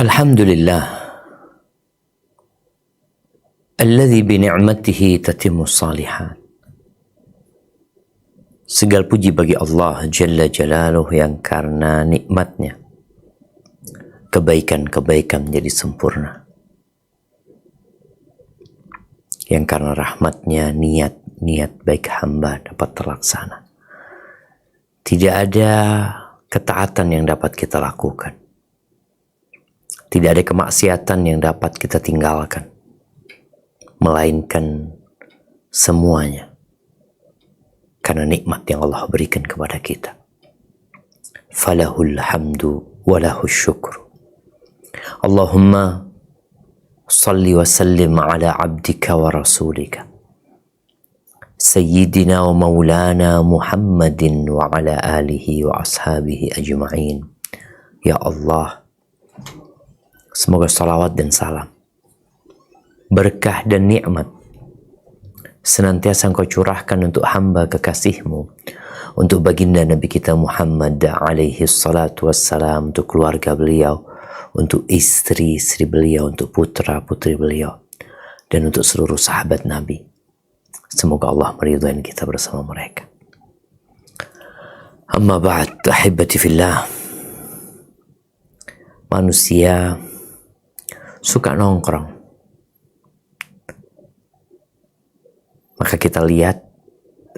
Alhamdulillah alladzi bi ni'matihi tatimmu shalihat. Segala puji bagi Allah Jalla Jalaluhu yang karena nikmatnya kebaikan-kebaikan menjadi sempurna, yang karena rahmatnya niat baik hamba dapat terlaksana. Tidak ada ketaatan yang dapat kita lakukan, tidak ada kemaksiatan yang dapat kita tinggalkan, melainkan semuanya karena nikmat yang Allah berikan kepada kita. Falahul hamdu walahus syukru. Allahumma salli wa sallim ala abdika wa rasulika Sayyidina wa maulana Muhammadin wa ala alihi wa ashabihi ajma'in. Ya Allah, semoga salawat dan salam, berkah dan nikmat senantiasa Engkau curahkan untuk hamba kekasih-Mu, untuk baginda Nabi kita Muhammad alaihi salatu wassalam, untuk keluarga beliau, untuk istri-istri beliau, untuk putra-putri beliau, dan untuk seluruh sahabat Nabi. Semoga Allah meridhai kita bersama mereka. Amma ba'd, ahibati fillah. Manusia suka nongkrong. Maka kita lihat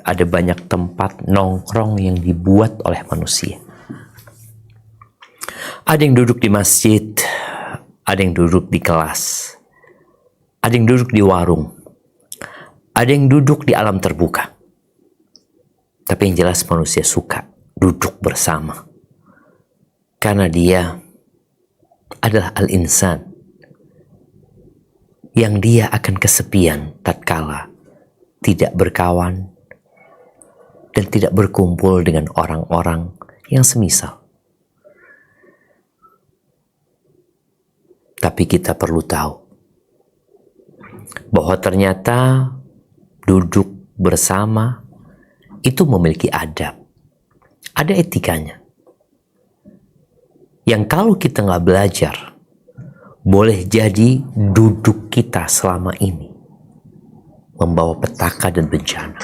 ada banyak tempat nongkrong yang dibuat oleh manusia. Ada yang duduk di masjid, ada yang duduk di kelas, ada yang duduk di warung, ada yang duduk di alam terbuka. Tapi yang jelas manusia suka duduk bersama, karena dia adalah al-insan yang dia akan kesepian tatkala tidak berkawan dan tidak berkumpul dengan orang-orang yang semisal. Tapi kita perlu tahu bahwa ternyata duduk bersama itu memiliki adab, ada etikanya, yang kalau kita nggak belajar, boleh jadi duduk kita selama ini membawa petaka dan bencana.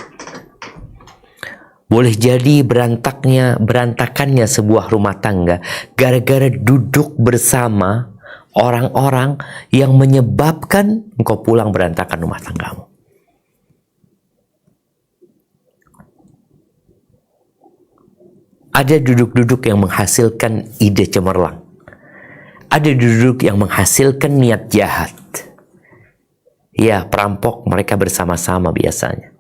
Boleh jadi berantakannya sebuah rumah tangga gara-gara duduk bersama orang-orang yang menyebabkan engkau pulang berantakan rumah tanggamu. Ada duduk-duduk yang menghasilkan ide cemerlang. Ada duduk yang menghasilkan niat jahat. Ya, perampok mereka bersama-sama biasanya.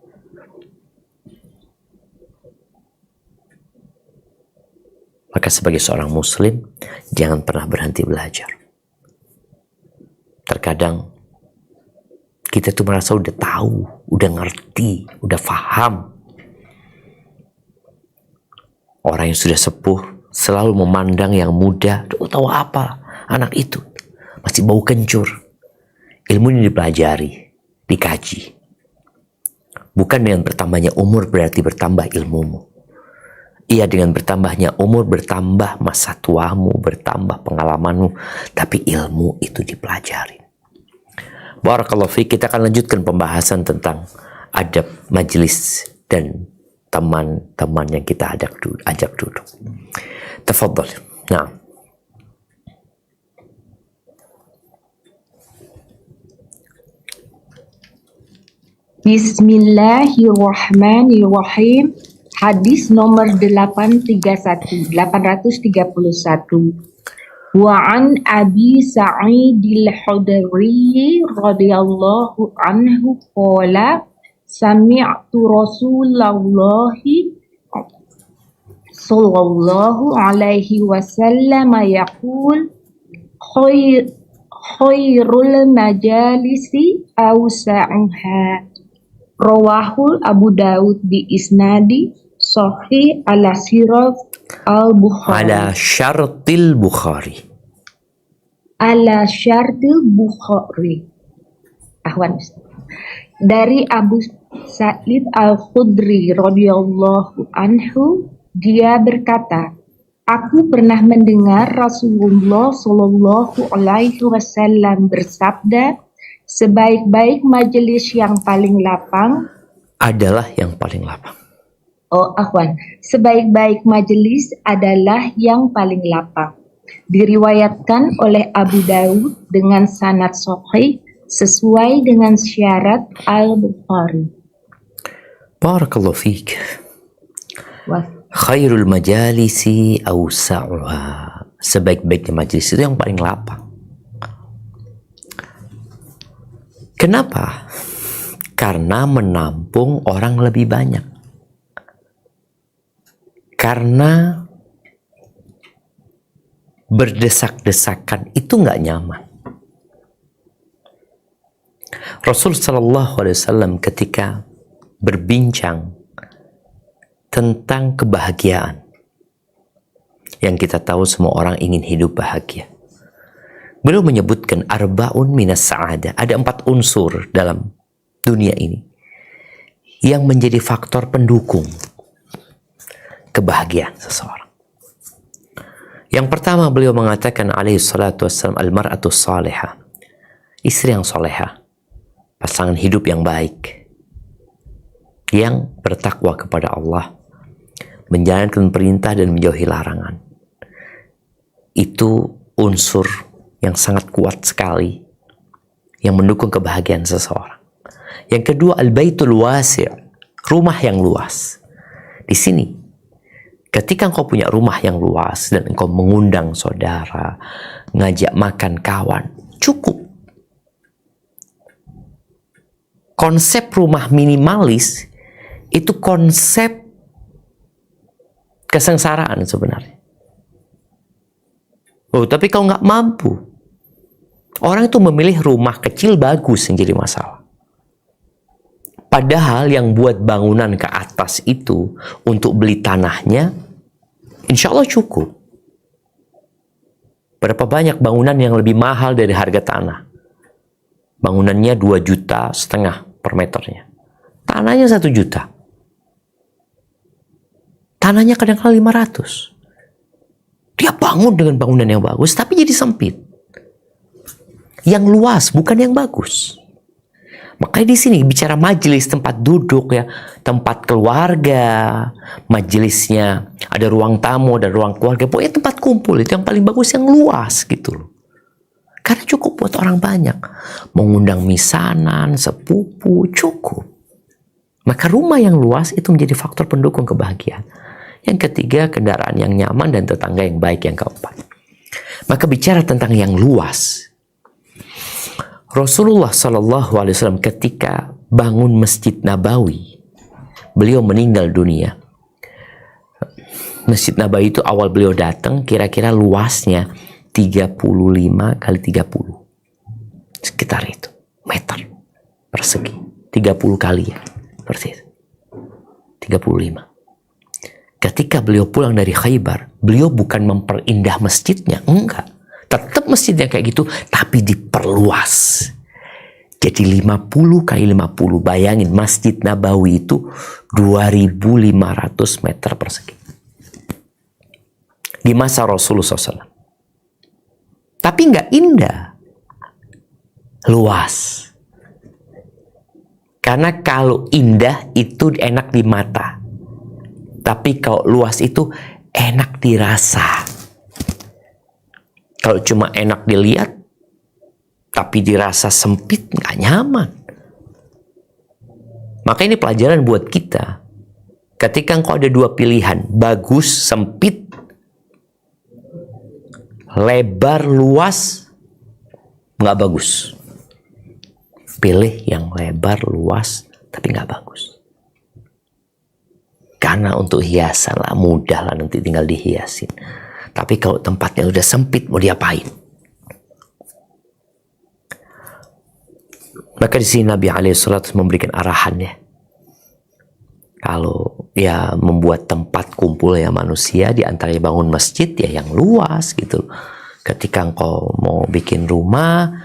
Maka sebagai seorang muslim, jangan pernah berhenti belajar. Terkadang kita tuh merasa udah tahu, udah ngerti, udah paham. Orang yang sudah sepuh selalu memandang yang muda, tahu apa anak itu, masih bau kencur. Ilmu ini dipelajari, dikaji. Bukan dengan bertambahnya umur berarti bertambah ilmumu. Iya, dengan bertambahnya umur bertambah masa tuamu, bertambah pengalamanmu, tapi ilmu itu dipelajari. Barakallahu fiik, kita akan lanjutkan pembahasan tentang adab majelis dan teman-teman yang kita ajak duduk. Tafadhal. Nah. Bismillahirrahmanirrahim. Hadis nomor 831. Wa an Abi Sa'idil Khudri radhiyallahu anhu qala sami'tu Rasulullahi sallallahu alaihi wasallam yaqul khairul majalisi awsa'uha. Rawahul Abu Daud bi isnadi sahih ala sirah al-Bukhari. Ala syartil Bukhari. Ahwan. Dari Abu Sa'id Al-Khudri radhiyallahu anhu, dia berkata, Aku pernah mendengar Rasulullah Shallallahu Alaihi Wasallam bersabda, sebaik-baik majelis yang paling lapang, adalah yang paling lapang. sebaik-baik majelis adalah yang paling lapang. Diriwayatkan oleh Abu Daud dengan sanad sahih sesuai dengan syarat Al-Bukhari. Barakallahu fiik. Wah, Khairul majalisi awsa'uha. Sebaik-baiknya majelis itu yang paling lapang. Kenapa? Karena menampung orang lebih banyak. Karena berdesak-desakan itu nggak nyaman. Rasul Shallallahu Alaihi Wasallam ketika berbincang tentang kebahagiaan, yang kita tahu semua orang ingin hidup bahagia, beliau menyebutkan arbaun minas sa'adah. Ada 4 unsur dalam dunia ini yang menjadi faktor pendukung kebahagiaan seseorang. Yang pertama, beliau mengatakan alaihi salatu wassalam, al-mar'atu salihah, istri yang solehah, pasangan hidup yang baik, yang bertakwa kepada Allah, menjalankan perintah dan menjauhi larangan. Itu unsur yang sangat kuat sekali yang mendukung kebahagiaan seseorang. Yang kedua, al-baitul wasi', rumah yang luas. Di sini, ketika engkau punya rumah yang luas dan engkau mengundang saudara, ngajak makan kawan, cukup. Konsep rumah minimalis itu konsep kesengsaraan sebenarnya. Oh, tapi kalau nggak mampu, orang itu memilih rumah kecil bagus yang jadi masalah. Padahal yang buat bangunan ke atas itu untuk beli tanahnya, insya Allah cukup. Berapa banyak bangunan yang lebih mahal dari harga tanah? Bangunannya 2,5 juta per meternya. Tanahnya 1 juta. Tanahnya kadang-kadang 500. Dia bangun dengan bangunan yang bagus, tapi jadi sempit. Yang luas, bukan yang bagus. Makanya di sini bicara majelis, tempat duduk ya, tempat keluarga, majelisnya ada ruang tamu, ada ruang keluarga, pokoknya tempat kumpul itu yang paling bagus, yang luas gitu loh. Karena cukup buat orang banyak, mengundang misanan, sepupu, cukup. Maka rumah yang luas itu menjadi faktor pendukung kebahagiaan. Yang ketiga, kendaraan yang nyaman dan tetangga yang baik. Yang keempat, maka bicara tentang yang luas, Rasulullah SAW ketika bangun Masjid Nabawi, beliau meninggal dunia. Masjid Nabawi itu awal beliau datang, kira-kira luasnya 35 kali 30. Sekitar itu, meter persegi. 30 kali ya, persis. 35. Ketika beliau pulang dari Khaybar, beliau bukan memperindah masjidnya, enggak. Tetap masjidnya kayak gitu, tapi diperluas. Jadi 50 kali 50. Bayangin, Masjid Nabawi itu 2.500 meter persegi. Di masa Rasulullah SAW. Tapi nggak indah. Luas. Karena kalau indah itu enak di mata. Tapi kalau luas itu enak dirasa. Kalau cuma enak dilihat, tapi dirasa sempit, nggak nyaman. Maka ini pelajaran buat kita. Ketika engkau ada 2 pilihan, bagus, sempit, lebar, luas, nggak bagus. Pilih yang lebar, luas, tapi nggak bagus. Karena untuk hiasan lah, mudah lah nanti tinggal dihiasin. Tapi kalau tempatnya udah sempit, mau diapain? Maka di sini Nabi alaihissalam memberikan arahannya. Kalau ya membuat tempat kumpul ya manusia, di antaranya bangun masjid ya yang luas gitu. Ketika engkau mau bikin rumah,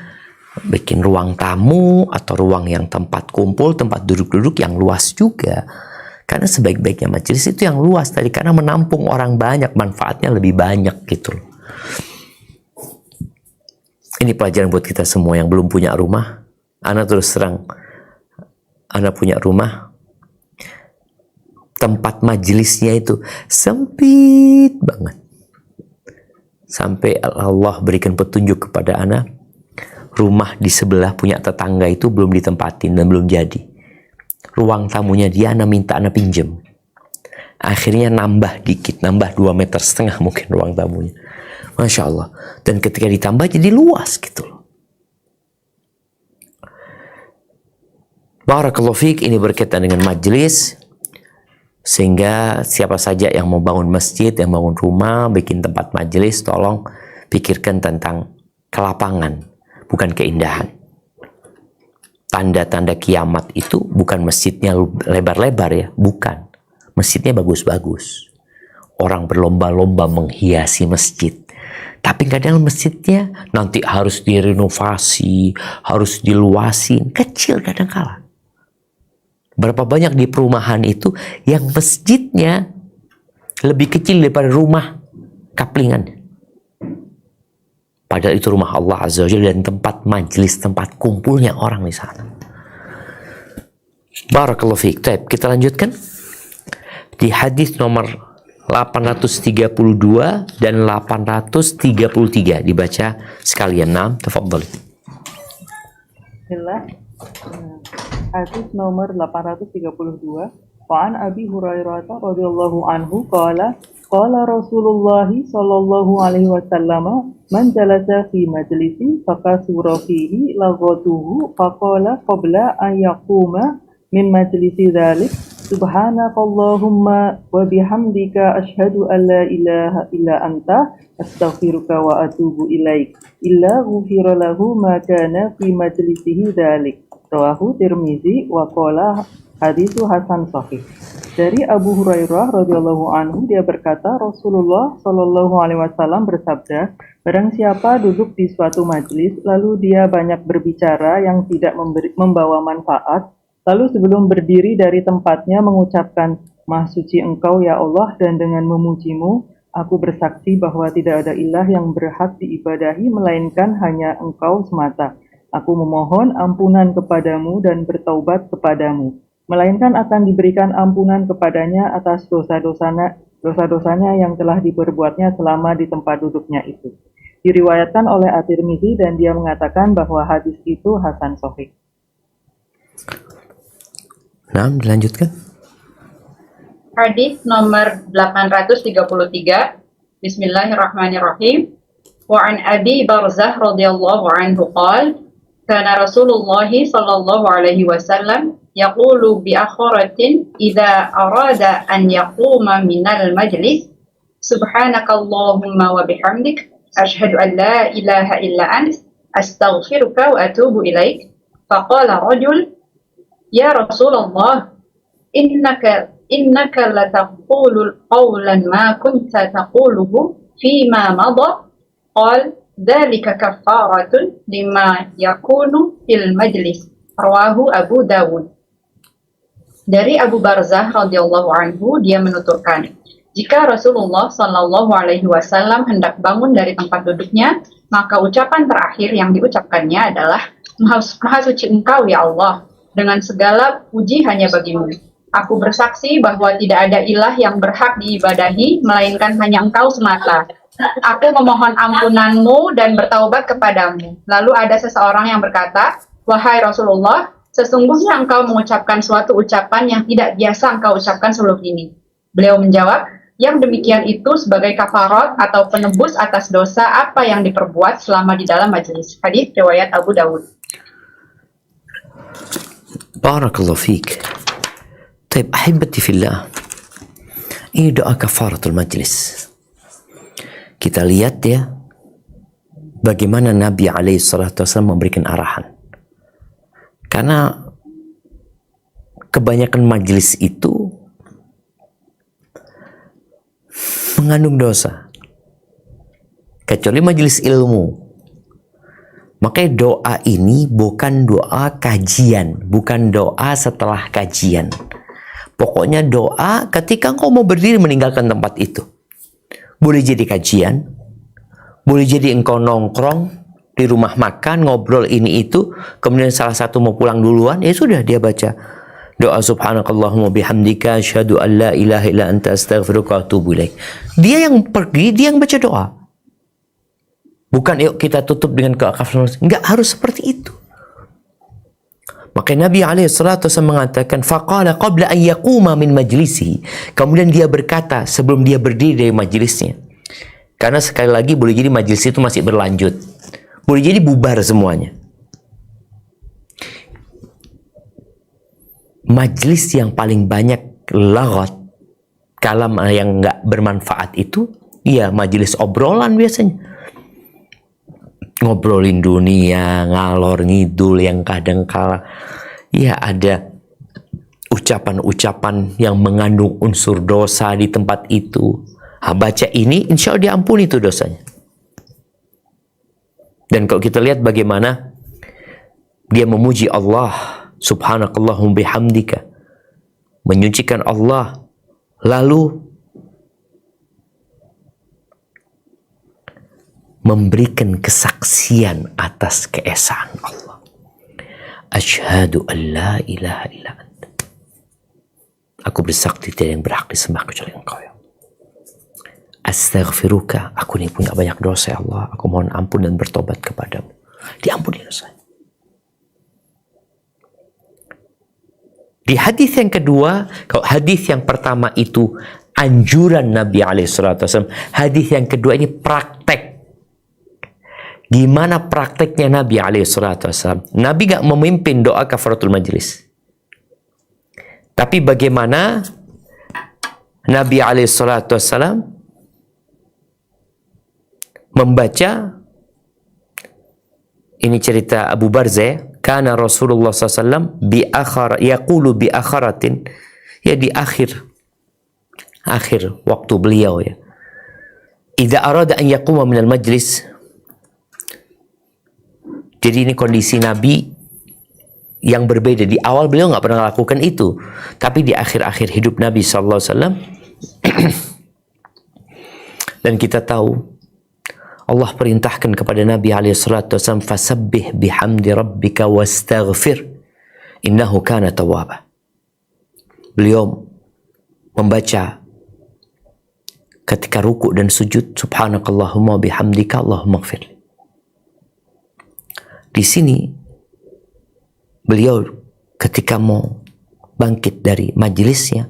bikin ruang tamu atau ruang yang tempat kumpul, tempat duduk-duduk yang luas juga. Karena sebaik-baiknya majelis itu yang luas tadi, karena menampung orang banyak, manfaatnya lebih banyak gitu loh. Ini pelajaran buat kita semua yang belum punya rumah. Ana terus terang, Ana punya rumah, tempat majelisnya itu sempit banget. Sampai Allah berikan petunjuk kepada Ana, rumah di sebelah punya tetangga itu belum ditempatin dan belum jadi. Ruang tamunya dia Ana minta Ana pinjem. Akhirnya nambah dikit, nambah 2,5 meter mungkin ruang tamunya. Masya Allah. Dan ketika ditambah jadi luas gitu loh. Barakallahu fiik, ini berkaitan dengan majelis. Sehingga siapa saja yang mau bangun masjid, yang bangun rumah, bikin tempat majelis, tolong pikirkan tentang kelapangan, bukan keindahan. Tanda-tanda kiamat itu bukan masjidnya lebar-lebar ya, bukan. Masjidnya bagus-bagus. Orang berlomba-lomba menghiasi masjid. Tapi kadang masjidnya nanti harus direnovasi, harus diluasin. Kecil kadang-kala. Berapa banyak di perumahan itu yang masjidnya lebih kecil daripada rumah kaplingan. Padahal itu rumah Allah Azza wa Jalla dan tempat majelis, tempat kumpulnya orang di sana. Barakallahu fiik. Baik, kita lanjutkan. Di hadis nomor 832 dan 833 dibaca sekalian. Naam, tafadhal. Bismillah. Hadis nomor 832. Wa'an Abi Hurairah radhiyallahu anhu qala Rasulullah sallallahu alaihi wasallam man jalasa fi majlisi fakasura fihi laghatuhu faqala qabla an yaquma min majlisi dzalik subhanakallahumma wa bihamdika asyhadu an la ilaha illa anta astaghfiruka wa atubu ilaik illa ghufira lahu ma kana fi majlisihi dzalik. Rawahu Tirmizi wa qala hadisu hasan sahih. Dari Abu Hurairah radhiyallahu anhu, dia berkata, Rasulullah shallallahu alaihi wasallam bersabda, barang siapa duduk di suatu majelis lalu dia banyak berbicara yang tidak membawa manfaat, lalu sebelum berdiri dari tempatnya mengucapkan, Maha suci Engkau ya Allah, dan dengan memujimu aku bersaksi bahwa tidak ada ilah yang berhak diibadahi melainkan hanya Engkau semata. Aku memohon ampunan kepadamu dan bertaubat kepadamu, melainkan akan diberikan ampunan kepadanya atas dosa-dosanya yang telah diperbuatnya selama di tempat duduknya itu. Diriwayatkan oleh At-Tirmizi dan dia mengatakan bahwa hadis itu hasan sahih. Nah, dilanjutkan. Hadis nomor 833. Bismillahirrahmanirrahim. Wa an Abi Barzah radhiyallahu anhu qala kana Rasulullah sallallahu alaihi wasallam yaqulu bi akhiratin idza arada an yaquma minal majlis subhanakallahumma wa bihamdik asyhadu an la ilaha illa ant astaghfiruka wa atubu ilaik. Faqala rajul ya Rasulullah innaka la taqulu qawlan ma kunta taquluhu fima madha. Qala dzalika kaffaratun lima yakunu fil majlis. Rawahu Abu Dawud. Dari Abu Barzah radhiyallahu anhu, dia menuturkan, jika Rasulullah sallallahu alaihi wasallam hendak bangun dari tempat duduknya, maka ucapan terakhir yang diucapkannya adalah Maha suci Engkau ya Allah, dengan segala puji hanya bagimu. Aku bersaksi bahwa tidak ada ilah yang berhak diibadahi melainkan hanya Engkau semata. Aku memohon ampunanmu dan bertaubat kepadamu. Lalu ada seseorang yang berkata, wahai Rasulullah, sesungguhnya engkau mengucapkan suatu ucapan yang tidak biasa engkau ucapkan sebelum ini. Beliau menjawab, yang demikian itu sebagai kafarat atau penebus atas dosa apa yang diperbuat selama di dalam majelis. Hadis riwayat Abu Dawud. Barakallahu fiik. Taib, ahibati fillah. Ini doa kafaratul majlis. Kita lihat ya, bagaimana Nabi SAW memberikan arahan. Karena kebanyakan majelis itu mengandung dosa. Kecuali majelis ilmu. Makanya doa ini bukan doa kajian, bukan doa setelah kajian. Pokoknya doa ketika engkau mau berdiri meninggalkan tempat itu. Boleh jadi kajian, boleh jadi engkau nongkrong di rumah makan, ngobrol ini itu, kemudian salah satu mau pulang duluan, ya sudah dia baca doa subhanakallahumma bihamdika asyhadu an la ilaha illa anta astaghfiruka wa atubu ilaik. Dia yang pergi, dia yang baca doa. Bukan yuk kita tutup dengan keakafaran. Enggak harus seperti itu. Maka Nabi SAW mengatakan, faqala qabla an yaquma min majlisihi. Kemudian dia berkata sebelum dia berdiri dari majlisnya. Karena sekali lagi boleh jadi majlis itu masih berlanjut. Boleh jadi bubar semuanya. Majlis yang paling banyak laghat, kalam yang nggak bermanfaat itu, ya majlis obrolan biasanya. Ngobrolin dunia, ngalor ngidul yang kadang kala ya ada ucapan-ucapan yang mengandung unsur dosa di tempat itu. Baca ini insya Allah diampuni itu dosanya. Dan kalau kita lihat bagaimana dia memuji Allah, subhanakallahum bihamdika, menyucikan Allah, lalu memberikan kesaksian atas keesaan Allah. Asyhadu an la ilaha illa anta. Aku bersaksi tiada yang berhak disembah kecuali Engkau ya. Astaghfiruka, aku ini punya banyak dosa ya Allah. Aku mohon ampun dan bertobat kepadamu. Diampuni dosanya. Di hadis yang kedua, kalau hadis yang pertama itu anjuran Nabi SAW, hadis yang kedua ini praktek. Gimana prakteknya Nabi SAW? Nabi gak memimpin doa kafaratul majlis. Tapi bagaimana Nabi SAW membaca, ini cerita Abu Barzah, kana Rasulullah SAW yaqulu bi akharatin, ya di akhir waktu beliau ya. Idza arada an yaquma minal majlis. Jadi ini kondisi Nabi yang berbeda. Di awal beliau nggak pernah lakukan itu, tapi di akhir-akhir hidup Nabi SAW dan kita tahu Allah perintahkan kepada Nabi SAW, fasabbih bihamdi rabbika wastaghfir innahu kana tawwaba. Beliau membaca ketika ruku dan sujud, subhanakallahumma bihamdika Allahumma ighfir. Di sini beliau ketika mau bangkit dari majelisnya,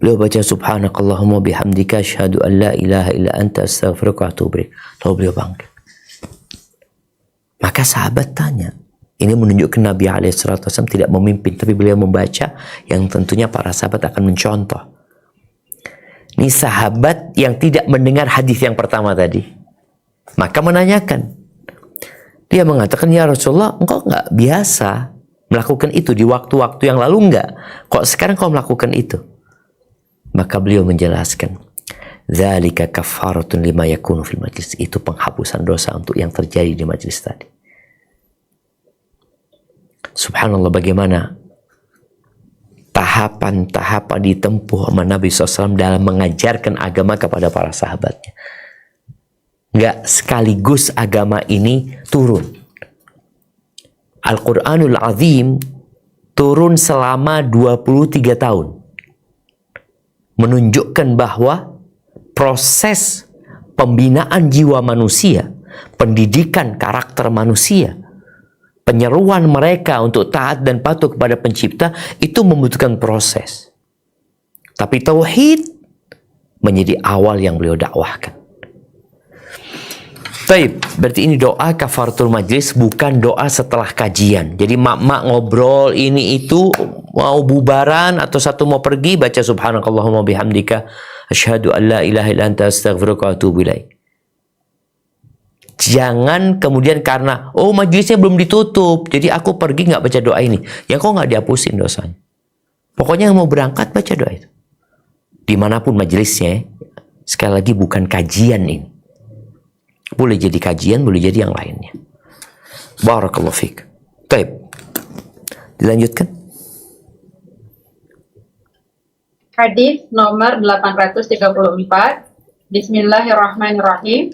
beliau baca subhanakallahumma bihamdika asyhadu an la ilaha illa anta astaghfiruka wa atubu ilaik. Lalu beliau bangkit. Maka sahabat tanya, ini menunjukkan Nabi SAW tidak memimpin, tapi beliau membaca yang tentunya para sahabat akan mencontoh. Ini sahabat yang tidak mendengar hadis yang pertama tadi, maka menanyakan. Dia mengatakan, ya Rasulullah, engkau nggak biasa melakukan itu di waktu-waktu yang lalu nggak? Kok sekarang kau melakukan itu? Maka beliau menjelaskan, dzalika kafaratun lima yakunu fil majlis. Itu penghapusan dosa untuk yang terjadi di majlis tadi. Subhanallah, bagaimana tahapan-tahapan ditempuh sama Nabi SAW dalam mengajarkan agama kepada para sahabatnya. Nggak sekaligus agama ini turun. Al-Quranul Azim turun selama 23 tahun. Menunjukkan bahwa proses pembinaan jiwa manusia, pendidikan karakter manusia, penyeruan mereka untuk taat dan patuh kepada pencipta, itu membutuhkan proses. Tapi tauhid menjadi awal yang beliau dakwahkan. Baik, berarti ini doa kafaratul majlis, bukan doa setelah kajian. Jadi mak-mak ngobrol ini itu, mau bubaran atau satu mau pergi, baca subhanakallahumma bihamdika asyhadu an la ilaha illa anta astaghfiruka wa atubu ilaik. Jangan kemudian karena majlisnya belum ditutup, jadi aku pergi nggak baca doa ini. Ya kok nggak dihapusin dosanya. Pokoknya yang mau berangkat baca doa itu. Dimanapun majlisnya, sekali lagi bukan kajian ini. Boleh jadi kajian, boleh jadi yang lainnya. Barakallahu fiik. Baik. Dilanjutkan. Hadis nomor 834. Bismillahirrahmanirrahim.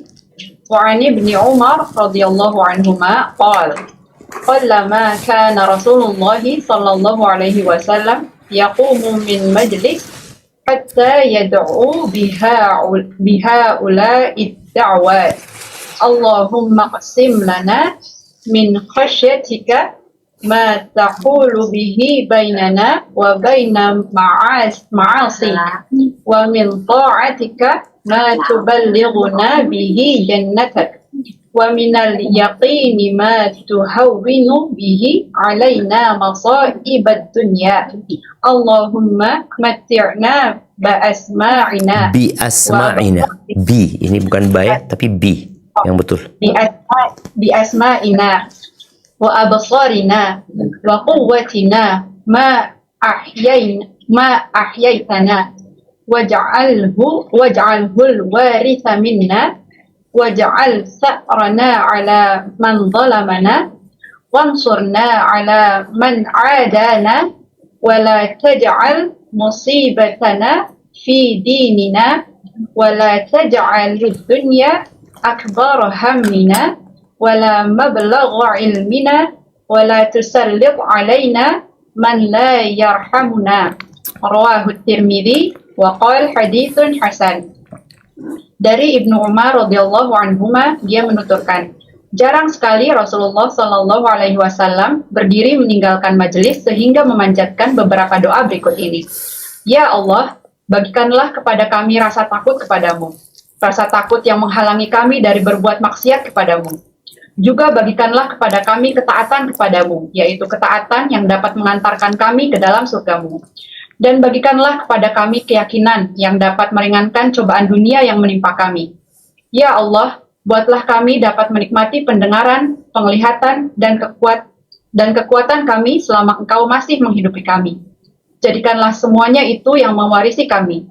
Wa 'an Ibnu Umar radhiyallahu anhuma qala qallama kana Rasulullah sallallahu alaihi wasallam yaqumu min majlis hatta yad'u bihaula'i ad-da'wat. Allahumma qsim lana min khasyatika ma taqulu bihi bainana wa baina ma'asik wa min ta'atika ma tuballighuna bihi jannatak wa minal yaqini ma tuhawwinu bihi alaina masa'ibad dunya. Allahumma matti'na ba'asma'ina bi, ini bukan bayat tapi bi yang betul, bi asma'ina wa absarina wa quwwatina ma ahyaitana waj'alhu al-waritha minna waj'al sa'rana ala man zalamana wansurna ala man 'adana wa la taj'al musibatana fi dinina wa la taj'al ad-dunya akbar hammina wala mablagha ilmina wala tusallit alaina man la yarhamuna. Rawahu Tirmidzi wa qala haditsun hasan. Dari Ibnu Umar radhiyallahu anhuma, dia menuturkan, jarang sekali Rasulullah sallallahu alaihi wasallam berdiri meninggalkan majelis sehingga memanjatkan beberapa doa berikut ini. Ya Allah, bagikanlah kepada kami rasa takut kepadamu, rasa takut yang menghalangi kami dari berbuat maksiat kepadamu. Juga bagikanlah kepada kami ketaatan kepadamu, yaitu ketaatan yang dapat mengantarkan kami ke dalam surgamu. Dan bagikanlah kepada kami keyakinan yang dapat meringankan cobaan dunia yang menimpa kami. Ya Allah, buatlah kami dapat menikmati pendengaran, penglihatan, dan kekuatan kami selama Engkau masih menghidupi kami. Jadikanlah semuanya itu yang mewarisi kami.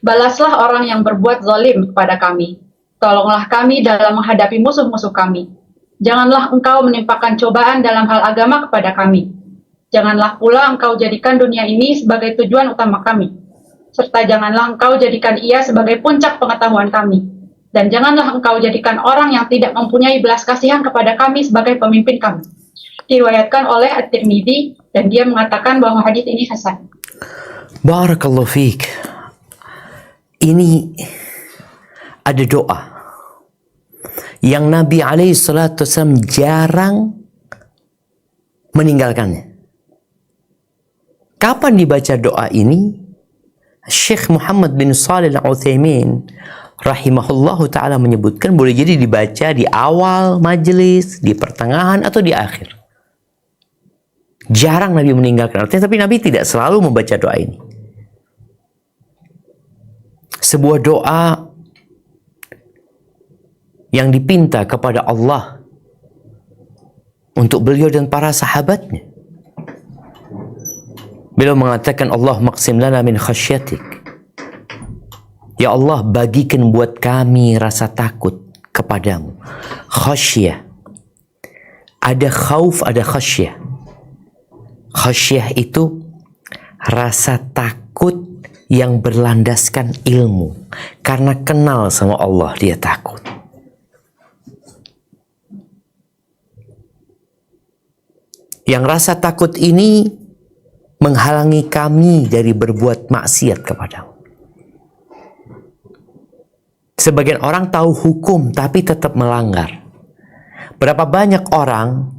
Balaslah orang yang berbuat zalim kepada kami. Tolonglah kami dalam menghadapi musuh-musuh kami. Janganlah Engkau menimpakan cobaan dalam hal agama kepada kami. Janganlah pula Engkau jadikan dunia ini sebagai tujuan utama kami. Serta janganlah Engkau jadikan ia sebagai puncak pengetahuan kami. Dan janganlah Engkau jadikan orang yang tidak mempunyai belas kasihan kepada kami sebagai pemimpin kami. Diriwayatkan oleh At-Tirmidzi dan dia mengatakan bahwa hadis ini hasan. Barakallahu fiik. Ini ada doa yang Nabi SAW jarang meninggalkannya. Kapan dibaca doa ini? Syekh Muhammad bin Shalih Al-Utsaimin rahimahullahu ta'ala menyebutkan boleh jadi dibaca di awal majelis, di pertengahan, atau di akhir. Jarang Nabi meninggalkan, artinya, tapi Nabi tidak selalu membaca doa ini. Sebuah doa yang dipinta kepada Allah untuk beliau dan para sahabatnya. Beliau mengatakan, Allah maqsim lana min khasyatik. Ya Allah, bagikan buat kami rasa takut kepadamu. Khasyah. Ada khauf, ada khasyah. Khasyah itu rasa takut yang berlandaskan ilmu. Karena kenal sama Allah, dia takut. Yang rasa takut ini menghalangi kami dari berbuat maksiat kepadamu. Sebagian orang tahu hukum tapi tetap melanggar. Berapa banyak orang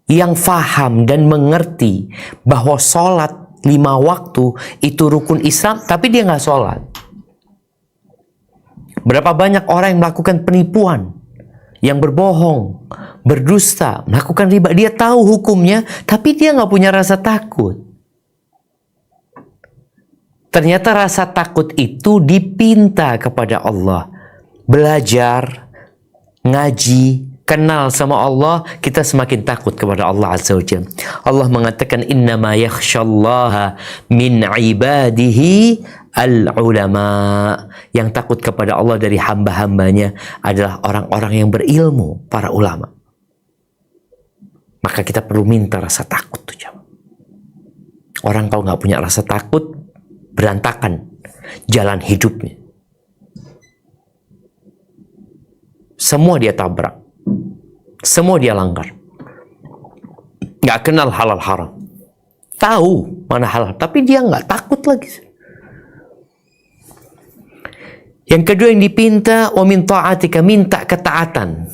yang faham dan mengerti bahwa sholat 5 waktu itu rukun Islam, tapi dia nggak sholat. Berapa banyak orang yang melakukan penipuan, yang berbohong, berdusta, melakukan riba. Dia tahu hukumnya, tapi dia nggak punya rasa takut. Ternyata rasa takut itu dipinta kepada Allah. Belajar, ngaji, kenal sama Allah, kita semakin takut kepada Allah Azza wa Jalla. Allah mengatakan, innama yakhshallaha min ibadihi al-ulama. Yang takut kepada Allah dari hamba-hambanya adalah orang-orang yang berilmu, para ulama. Maka kita perlu minta rasa takut tuh, jemaah. Orang kalau nggak punya rasa takut, berantakan jalan hidupnya. Semua dia tabrak, semua dia langgar. Nggak kenal halal haram. Tahu mana halal, tapi dia nggak takut lagi. Yang kedua yang dipinta, wa min ta'atika, minta ketaatan.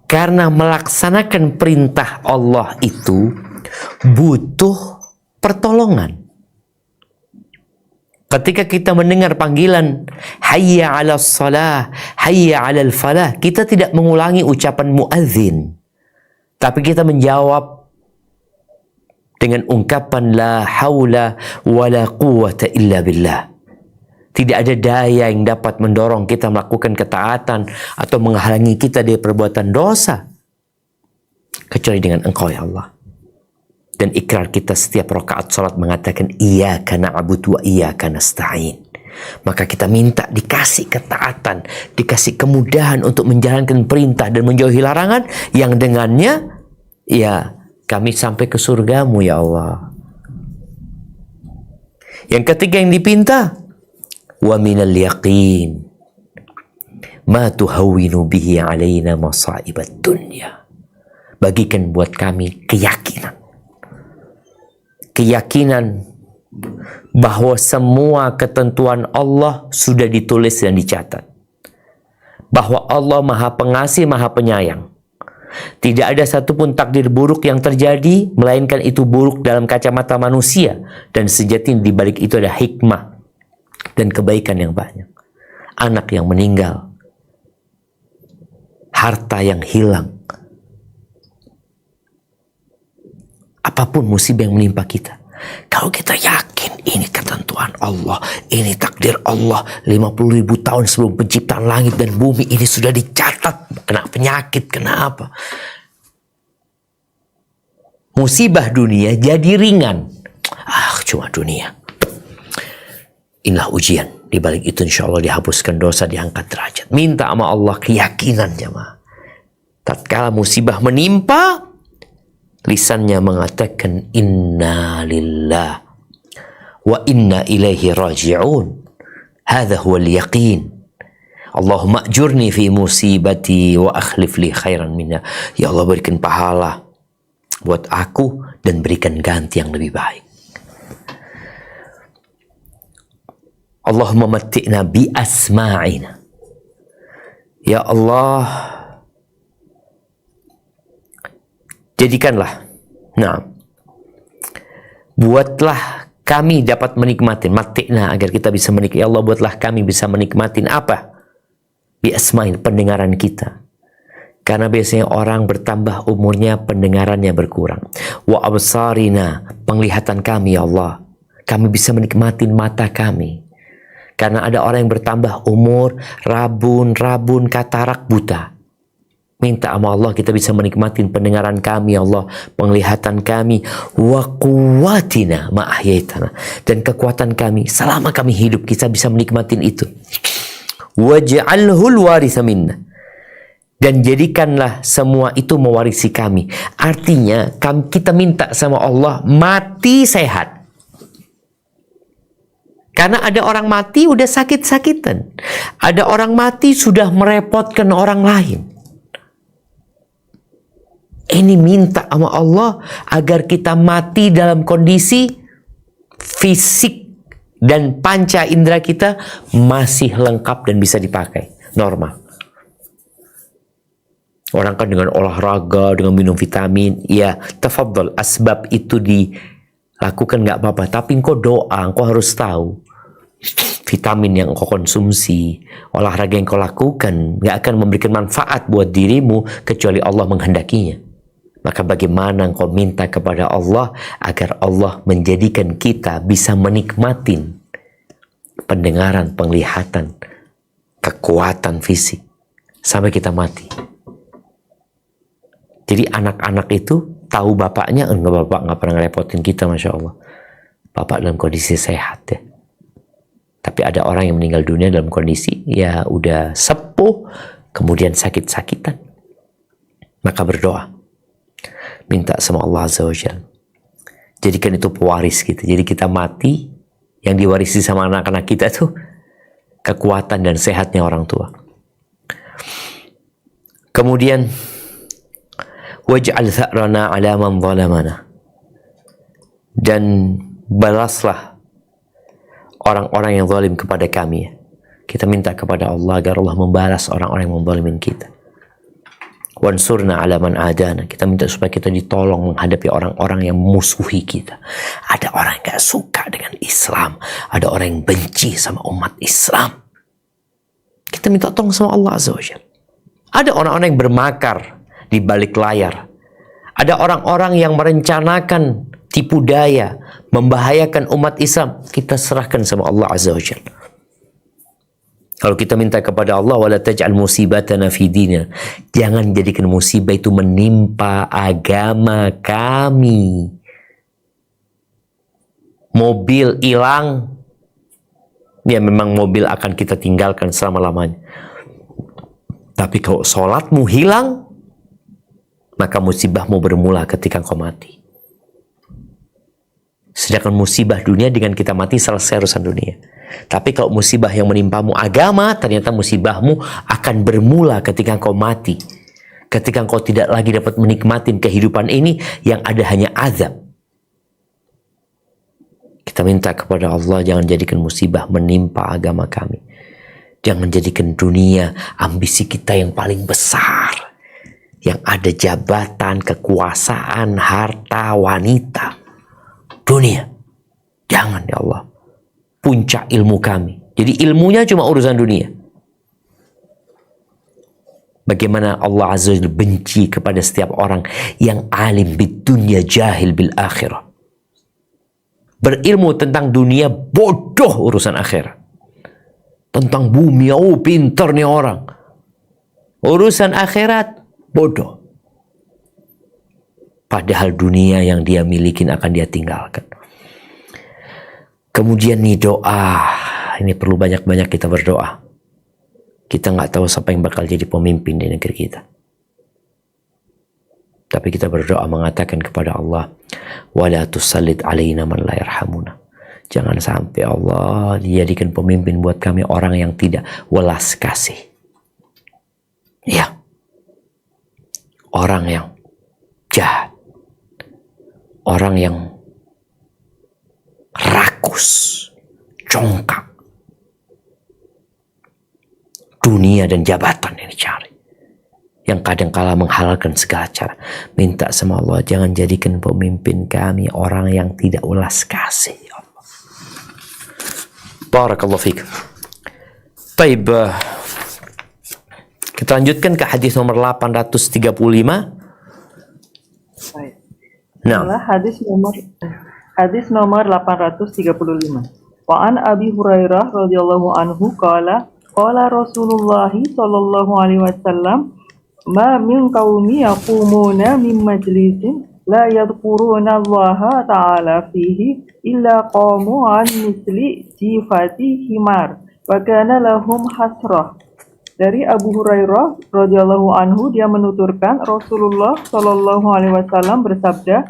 Karena melaksanakan perintah Allah itu butuh pertolongan. Ketika kita mendengar panggilan hayya 'alas shalah, hayya 'alal falah, kita tidak mengulangi ucapan muadzin, tapi kita menjawab dengan ungkapan la haula wala quwwata illa billah. Tidak ada daya yang dapat mendorong kita melakukan ketaatan atau menghalangi kita dari perbuatan dosa kecuali dengan Engkau ya Allah. Dan ikrar kita setiap rakaat salat mengatakan iyyaka na'budu wa iyyaka nasta'in. Maka kita minta dikasih ketaatan, dikasih kemudahan untuk menjalankan perintah dan menjauhi larangan yang dengannya ya kami sampai ke surgamu ya Allah. Yang ketiga yang dipinta, wa minal yaqin ma tuhawwinu bihi alaina masaibat dunya. Bagikan buat kami keyakinan bahwa semua ketentuan Allah sudah ditulis dan dicatat. Bahwa Allah Maha Pengasih, Maha Penyayang. Tidak ada satupun takdir buruk yang terjadi, melainkan itu buruk dalam kacamata manusia. Dan sejati di balik itu ada hikmah dan kebaikan yang banyak. Anak yang meninggal, harta yang hilang, apapun musibah yang menimpa kita, kalau kita yakin ini ketentuan Allah, ini takdir Allah, 50.000 tahun sebelum penciptaan langit dan bumi ini sudah dicatat, kena penyakit, kena apa, musibah dunia jadi ringan. Cuma dunia. Inilah ujian. Di balik itu insya Allah dihapuskan dosa, diangkat derajat. Minta sama Allah keyakinan jemaah. Tatkala musibah menimpa, lisannya mengatakan inna lillah wa inna ilaihi raji'un. Hadha huwal yaqin. Allahumma ajurni fi musibati wa akhlif li khairan minha. Ya Allah, berikan pahala buat aku dan berikan ganti yang lebih baik. Allahumma matti'na bi asma'ina. Ya Allah, jadikanlah, buatlah kami dapat menikmati, matti'na, agar kita bisa menikmati. Ya Allah, buatlah kami bisa menikmatin apa? Bi asma'in, pendengaran kita. Karena biasanya orang bertambah umurnya, pendengarannya berkurang. Wa absarina, penglihatan kami ya Allah. Kami bisa menikmatin mata kami. Karena ada orang yang bertambah umur, rabun, katarak, buta. Minta sama Allah kita bisa menikmati pendengaran kami ya Allah, penglihatan kami, wa quwwatina ma ahyaitana, dan kekuatan kami selama kami hidup kita bisa menikmati itu. Waj'alhul waritha minna, dan jadikanlah semua itu mewarisi kami. Artinya kita minta sama Allah mati sehat. Karena ada orang mati udah sakit-sakitan. Ada orang mati sudah merepotkan orang lain. Ini minta sama Allah agar kita mati dalam kondisi fisik dan panca indera kita masih lengkap dan bisa dipakai. Normal. Orang kan dengan olahraga, dengan minum vitamin, ya tafadhol, asbab itu dilakukan nggak apa-apa. Tapi engkau doa, engkau harus tahu vitamin yang engkau konsumsi, olahraga yang engkau lakukan nggak akan memberikan manfaat buat dirimu kecuali Allah menghendakinya. Maka bagaimana engkau minta kepada Allah agar Allah menjadikan kita bisa menikmati pendengaran, penglihatan, kekuatan fisik sampai kita mati. Jadi anak-anak itu tahu bapaknya, bapak nggak pernah ngerepotin kita, Masya Allah. Bapak dalam kondisi sehat ya. Tapi ada orang yang meninggal dunia dalam kondisi ya udah sepuh, kemudian sakit-sakitan. Maka berdoa. Minta sama Allah Azza wa Jalla. Jadikan itu pewaris gitu. Jadi kita mati, yang diwarisi sama anak-anak kita tuh kekuatan dan sehatnya orang tua. Kemudian waj'al tha'rana 'ala man zalamana. Dan balaslah orang-orang yang zalim kepada kami. Kita minta kepada Allah agar Allah membalas orang-orang yang menzalimin kita. Wansurna 'ala man adana. Kita minta supaya kita ditolong menghadapi orang-orang yang musuhi kita. Ada orang yang gak suka dengan Islam, ada orang yang benci sama umat Islam. Kita minta tolong sama Allah Azza wa Jalla. Ada orang-orang yang bermakar di balik layar. Ada orang-orang yang merencanakan tipu daya, membahayakan umat Islam. Kita serahkan sama Allah Azza wa Jalla. Kalau kita minta kepada Allah, wala taj'al musibatana fi dinina. Jangan jadikan musibah itu menimpa agama kami. Mobil hilang, ya memang mobil akan kita tinggalkan selama-lamanya. Tapi kalau sholatmu hilang, maka musibahmu bermula ketika kau mati. Sedangkan musibah dunia dengan kita mati selesai urusan dunia. Tapi kalau musibah yang menimpamu agama, ternyata musibahmu akan bermula ketika kau mati. Ketika kau tidak lagi dapat menikmati kehidupan ini, yang ada hanya azab. Kita minta kepada Allah, jangan jadikan musibah menimpa agama kami. Jangan jadikan dunia ambisi kita yang paling besar. Yang ada jabatan, kekuasaan, harta, wanita. Dunia. Jangan ya Allah. Puncak ilmu kami. Jadi ilmunya cuma urusan dunia. Bagaimana Allah Azza wa Jalla benci kepada setiap orang yang alim bid dunya jahil bil akhirah. Berilmu tentang dunia, bodoh urusan akhirat. Tentang bumi, oh pintar nih orang. Urusan akhirat, bodoh. Padahal dunia yang dia milikin akan dia tinggalkan. Kemudian nih doa. Ini perlu banyak-banyak kita berdoa. Kita nggak tahu siapa yang bakal jadi pemimpin di negeri kita. Tapi kita berdoa mengatakan kepada Allah, wala tusallit alaina man la yarhamuna. Jangan sampai Allah dijadikan pemimpin buat kami orang yang tidak welas kasih. Ya. Orang yang jahat. Orang yang rakus, congkak. Dunia dan jabatan yang dicari. Yang kadang-kala menghalalkan segala cara. Minta sama Allah, jangan jadikan pemimpin kami orang yang tidak ulas kasih. Ya Allah. Barakallahu fiik. Baik, kita lanjutkan ke hadis nomor 835. Baik. Nah. Hadis nomor 835. Wa an Abi Hurairah radhiyallahu anhu qala Rasulullah sallallahu alaihi wasallam ma min qaumi yaqumuna min majlisin la yadhkuruna Allah ta'ala fihi illa qamu an misli jifati himar wa kana lahum hasrah. Dari Abu Hurairah radhiyallahu anhu, dia menuturkan Rasulullah sallallahu alaihi wasallam bersabda,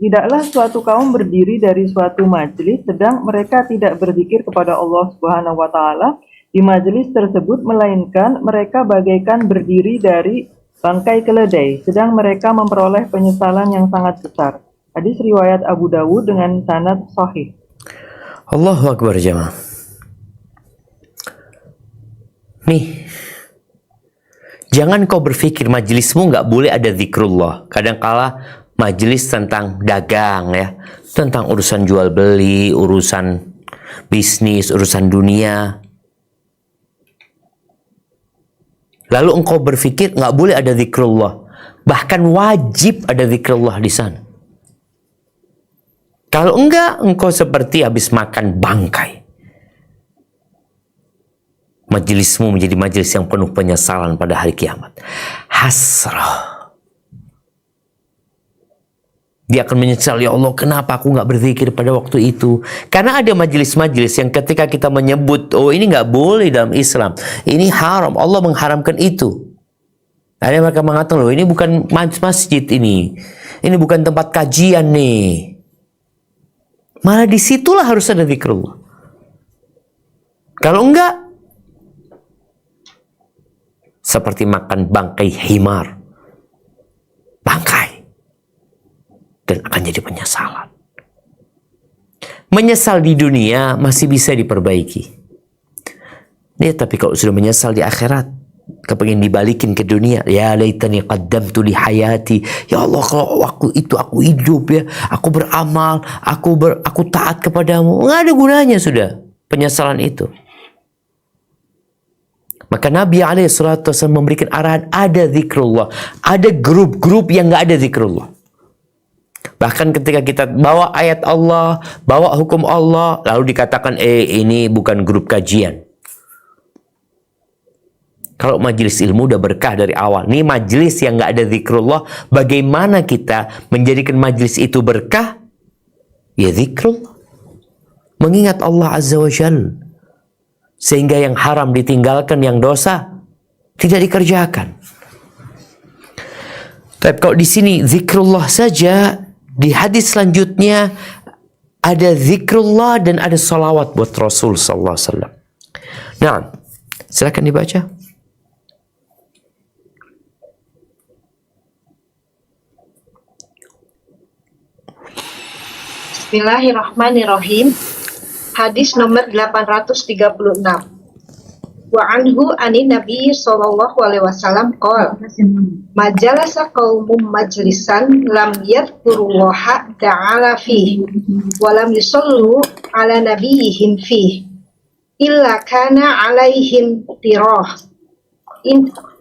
tidaklah suatu kaum berdiri dari suatu majelis sedang mereka tidak berzikir kepada Allah Subhanahu wa taala di majelis tersebut, melainkan mereka bagaikan berdiri dari bangkai keledai sedang mereka memperoleh penyesalan yang sangat besar. Hadis riwayat Abu Dawud dengan sanad sahih. Allahu Akbar jemaah. Nih, jangan kau berpikir majelismu nggak boleh ada zikrullah. Kadangkala majelis tentang dagang ya, tentang urusan jual beli, urusan bisnis, urusan dunia. Lalu engkau berpikir nggak boleh ada zikrullah. Bahkan wajib ada zikrullah di sana. Kalau enggak, engkau seperti habis makan bangkai. Majelismu menjadi majelis yang penuh penyesalan pada hari kiamat. Hasrah. Dia akan menyesal, ya Allah, kenapa aku nggak berzikir pada waktu itu? Karena ada majelis-majelis yang ketika kita menyebut, oh ini nggak boleh dalam Islam, ini haram, Allah mengharamkan itu. Ada yang mereka mengatakan, loh ini bukan masjid ini bukan tempat kajian nih. Malah disitulah harus ada zikrullah. Kalau enggak, seperti makan bangkai himar. Bangkai. Dan akan jadi penyesalan. Menyesal di dunia masih bisa diperbaiki. Ya, tapi kalau sudah menyesal di akhirat, kepengen dibalikin ke dunia, ya laitani qaddamtu li hayati, ya Allah kalau waktu itu aku hidup ya, aku beramal, aku taat kepadamu, nggak ada gunanya sudah penyesalan itu. Maka Nabi SAW memberikan arahan, ada zikrullah, ada grup-grup yang nggak ada zikrullah. Bahkan ketika kita bawa ayat Allah, bawa hukum Allah, lalu dikatakan ini bukan grup kajian. Kalau majelis ilmu udah berkah dari awal. Nih majelis yang nggak ada zikrullah, bagaimana kita menjadikan majelis itu berkah? Ya zikrullah. Mengingat Allah Azza wa Jalla. Sehingga yang haram ditinggalkan, yang dosa tidak dikerjakan. Tapi kalau di sini zikrullah saja, di hadis selanjutnya ada zikrullah dan ada salawat buat Rasul sallallahu alaihi wasallam. Nah, silakan dibaca. Bismillahirrahmanirrahim. Hadis nomor 836. Wa anhu anin Nabi sallallahu alaihi wasallam qol majalasa qaumum majlisan lam yadhkurullaha ta'ala fihi wa lam yusallu ala nabiyihim fihi illa kana alaihim tirah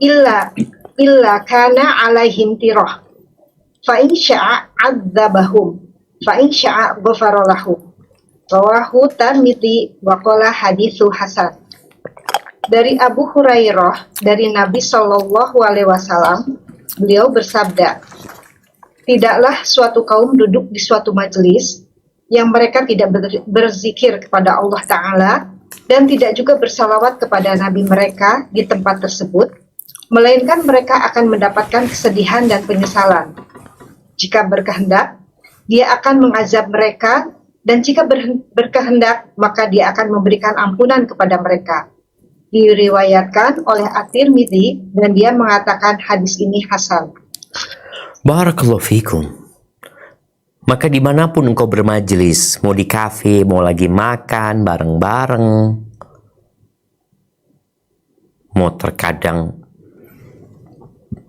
illa kana alaihim tirah fa in sya'a 'adzabahum fa in sya'a ghafara lahu. Rawahu Tirmidzi wa qala haditsu hasan. Dari Abu Hurairah dari Nabi Shallallahu alaihi wasallam, beliau bersabda, tidaklah suatu kaum duduk di suatu majelis yang mereka tidak berzikir kepada Allah Ta'ala dan tidak juga bersalawat kepada Nabi mereka di tempat tersebut, melainkan mereka akan mendapatkan kesedihan dan penyesalan. Jika berkehendak, Dia akan mengazab mereka, dan jika berkehendak, maka Dia akan memberikan ampunan kepada mereka. Diriwayatkan oleh At-Tirmidzi dan dia mengatakan hadis ini hasan. Barakallahu fikum. Maka dimanapun engkau bermajelis, mau di kafe, mau lagi makan bareng-bareng, mau terkadang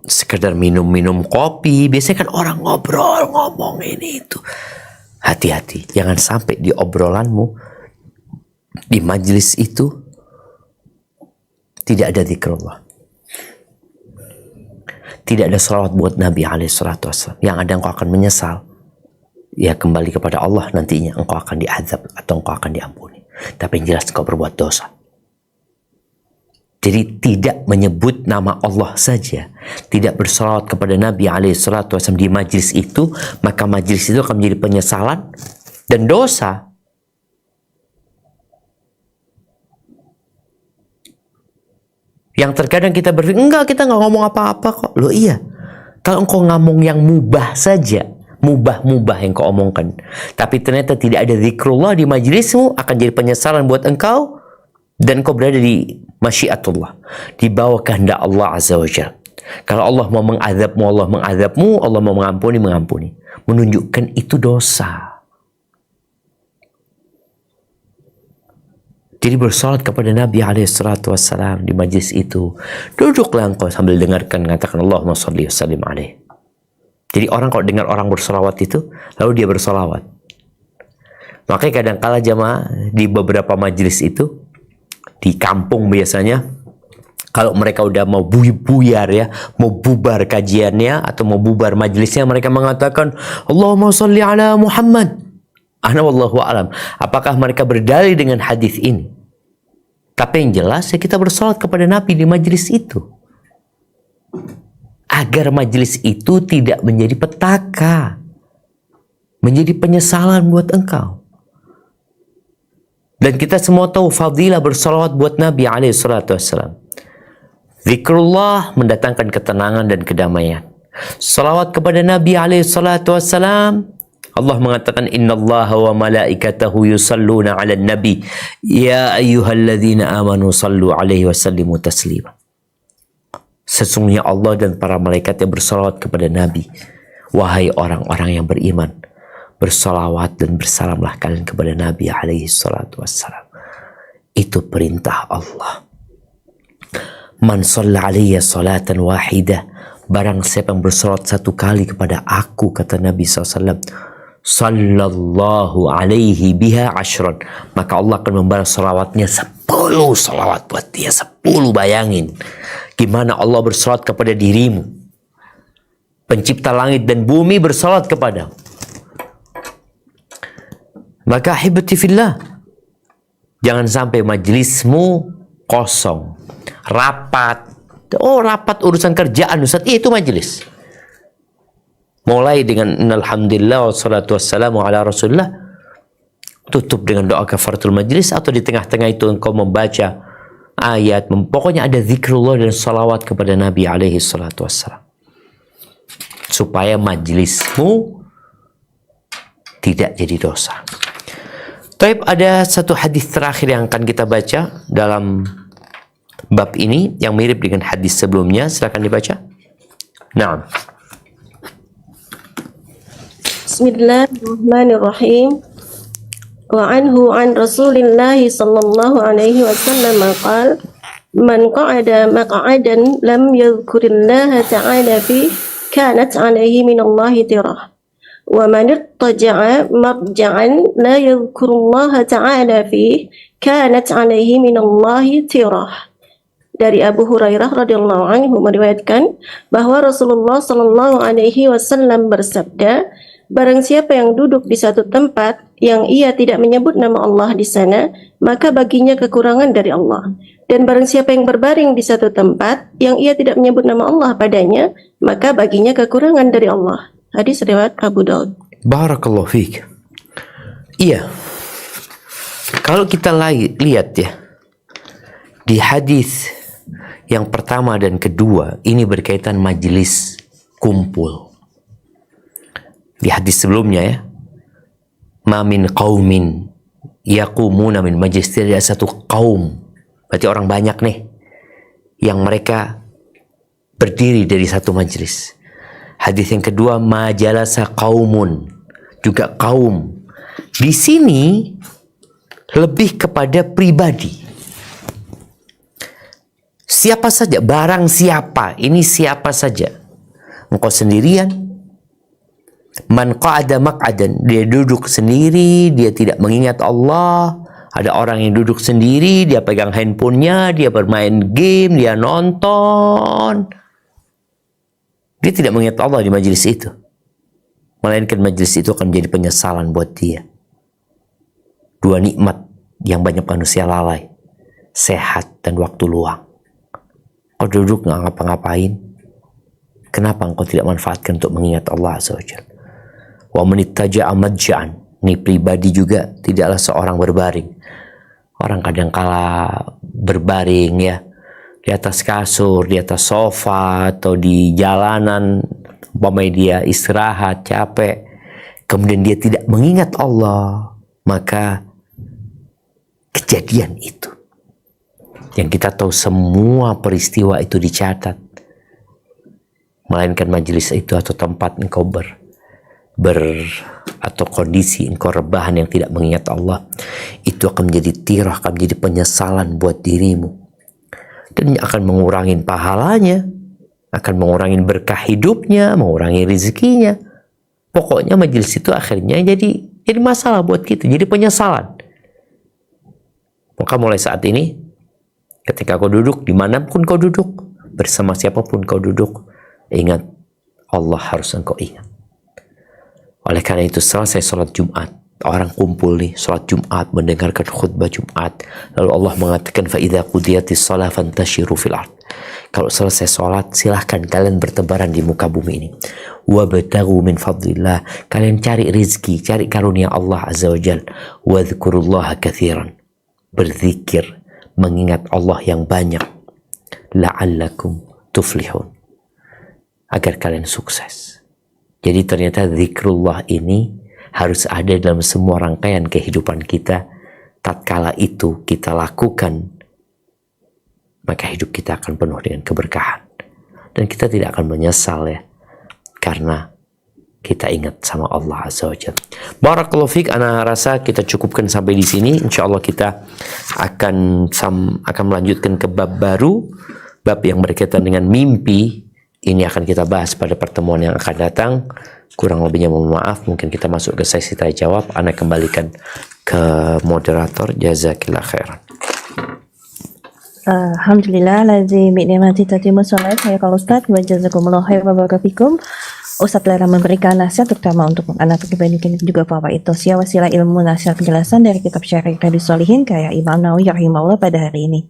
sekedar minum-minum kopi, biasanya kan orang ngobrol, ngomong ini itu. Hati-hati, jangan sampai di obrolanmu, di majelis itu, tidak ada zikrullah. Tidak ada salawat buat Nabi SAW. Yang ada engkau akan menyesal. Ya kembali kepada Allah nantinya, engkau akan diazab atau engkau akan diampuni. Tapi yang jelas engkau berbuat dosa. Jadi tidak menyebut nama Allah saja, tidak bersalawat kepada Nabi SAW di majlis itu, maka majlis itu akan menjadi penyesalan dan dosa. Yang terkadang kita berpikir, enggak, kita nggak ngomong apa-apa kok. Loh iya, kalau engkau ngomong yang mubah saja, mubah-mubah yang kau omongkan, tapi ternyata tidak ada zikrullah di majlismu, akan jadi penyesalan buat engkau, dan engkau berada di masyiatullah, di bawah kehendak Allah Azza wa Jalla. Kalau Allah mau mengazabmu, Allah mengazabmu, Allah mau mengampuni, mengampuni. Menunjukkan itu dosa. Jadi bersolat kepada Nabi SAW di majlis itu. Duduklah engkau sambil dengarkan, mengatakan Allahumma sholli wa sallim alaihi. Jadi orang kalau dengar orang bersolawat itu, lalu dia bersolawat. Makanya kadang-kala jamaah di beberapa majlis itu, di kampung biasanya, kalau mereka udah mau buyar ya, mau bubar kajiannya atau mau bubar majelisnya, mereka mengatakan Allahumma sholli ala Muhammad. Ana wallahu alam. Apakah mereka berdalil dengan hadis ini? Tapi yang jelas ya kita bersolat kepada Nabi di majelis itu, agar majelis itu tidak menjadi petaka, menjadi penyesalan buat engkau. Dan kita semua tahu fadilah bersalawat buat Nabi SAW. Zikrullah mendatangkan ketenangan dan kedamaian. Salawat kepada Nabi SAW, Allah mengatakan innallaha wa malaikatahu yusalluna 'alan nabi ya ayyuhalladzina amanu sallu 'alaihi wa sallimu taslima. Sesungguhnya Allah dan para malaikatnya bersalawat kepada Nabi. Wahai orang-orang yang beriman, bersalawat dan bersalamlah kalian kepada Nabi alaihi salatu wassalam. Itu perintah Allah. Man shalla alayya salatan wahidah, barang siapa yang bersalat satu kali kepada aku, kata Nabi SAW, sallallahu alaihi biha ashran, maka Allah akan membalas salawatnya 10 salawat buat dia. 10, bayangin gimana Allah bersalat kepada dirimu, pencipta langit dan bumi bersalat kepada. Maka ahibati fillah, jangan sampai majlismu kosong, rapat. Oh, rapat urusan kerjaan Ustaz, itu majelis. Mulai dengan alhamdulillah wassalatu wassalamu ala rasulillah, tutup dengan doa kafaratul majlis, atau di tengah-tengah itu engkau membaca ayat, pokoknya ada zikrullah dan salawat kepada Nabi alaihi salatu wassalam, supaya majlismu tidak jadi dosa. Taib, ada satu hadis terakhir yang akan kita baca dalam bab ini yang mirip dengan hadis sebelumnya. Silakan dibaca. Naam. Bismillahirrahmanirrahim. Wa anhu an Rasulillah sallallahu alaihi wasallam qala man qa'ada maq'adan lam yadhkurillaha ta'ala fi kanat alaihi minallahi tirah. Wa man ittaja'a marja'an la yadhkurullaha ta'ala fi kanat alaihi minallahi tirah. Dari Abu Hurairah radhiyallahu anhu meriwayatkan bahwa Rasulullah sallallahu alaihi wasallam bersabda, barang siapa yang duduk di satu tempat yang ia tidak menyebut nama Allah di sana, maka baginya kekurangan dari Allah. Dan barang siapa yang berbaring di satu tempat yang ia tidak menyebut nama Allah padanya, maka baginya kekurangan dari Allah. Hadis riwayat Abu Daud. Barakallahu fiik. Iya. Kalau kita lihat ya, di hadis yang pertama dan kedua ini berkaitan majelis kumpul. Di hadis sebelumnya ya, ma min qaumin yaqumuna min majlis, tidak ada satu kaum, berarti orang banyak nih, yang mereka berdiri dari satu majelis. Hadis yang kedua, ma jalasa qaumun, juga kaum. Di sini lebih kepada pribadi. Siapa saja, barang siapa, ini siapa saja. Engkau sendirian, man qa'ada maq'adan, dia duduk sendiri, dia tidak mengingat Allah. Ada orang yang duduk sendiri, dia pegang handphonenya, dia bermain game, dia nonton. Dia tidak mengingat Allah di majelis itu. Melainkan majelis itu akan menjadi penyesalan buat dia. Dua nikmat yang banyak manusia lalai, sehat dan waktu luang. Kau duduk nggak ngapa-ngapain, kenapa engkau tidak manfaatkan untuk mengingat Allah Azza wa Jalla? Wa man ittaja'a madja'an, ini pribadi juga, tidaklah seorang berbaring. Orang kadang kala berbaring ya, di atas kasur, di atas sofa, atau di jalanan, umpamanya dia istirahat, capek, kemudian dia tidak mengingat Allah, maka kejadian itu yang kita tahu semua peristiwa itu dicatat, melainkan majelis itu atau tempat engkau atau kondisi engkau rebahan yang tidak mengingat Allah, itu akan menjadi tirah, akan menjadi penyesalan buat dirimu, dan akan mengurangi pahalanya, akan mengurangi berkah hidupnya, mengurangi rezekinya. Pokoknya majelis itu akhirnya jadi masalah buat kita, jadi penyesalan. Maka mulai saat ini, ketika kau duduk, dimanapun kau duduk, bersama siapapun kau duduk, ingat Allah harus engkau ingat. Oleh karena itu, selesai sholat Jumat, orang kumpul nih, sholat Jumat, mendengarkan khutbah Jumat, lalu Allah mengatakan, فَإِذَا قُضِيَتِ الصَّلَاةُ فَانْتَشِرُوا فِي الْأَرْضِ. Kalau selesai sholat, silahkan kalian bertebaran di muka bumi ini. وَابْتَغُوا مِنْ فَضْلِ اللَّهِ, kalian cari rizki, cari karunia Allah Azza wa Jal. وَاذْكُرُوا اللَّهَ كَثِيرًا, berzikir, mengingat Allah yang banyak, la'allakum tuflihun, agar kalian sukses. Jadi ternyata zikrullah ini harus ada dalam semua rangkaian kehidupan kita. Tatkala itu kita lakukan, maka hidup kita akan penuh dengan keberkahan. Dan kita tidak akan menyesal ya, karena kita ingat sama Allah Azza wa Jalla. Barakallahu fiik, ana rasa kita cukupkan sampai di sini. Insyaallah kita akan melanjutkan ke bab baru, bab yang berkaitan dengan mimpi. Ini akan kita bahas pada pertemuan yang akan datang. Kurang lebihnya mohon maaf, mungkin kita masuk ke sesi tanya jawab. Ana kembalikan ke moderator. Jazakillah khairan. Alhamdulillah lazi bi'ni'mati tatimu sholat. Saya kalau Ustaz wa jazakumullah khair wa barakallahu. Ustaz Lara memberikan nasihat terutama untuk anak pribadi juga Bapak itu wasilah ilmu nasihat penjelasan dari kitab Syarih Riyadhus Shalihin kayak Imam Nawawi rahimahullah pada hari ini.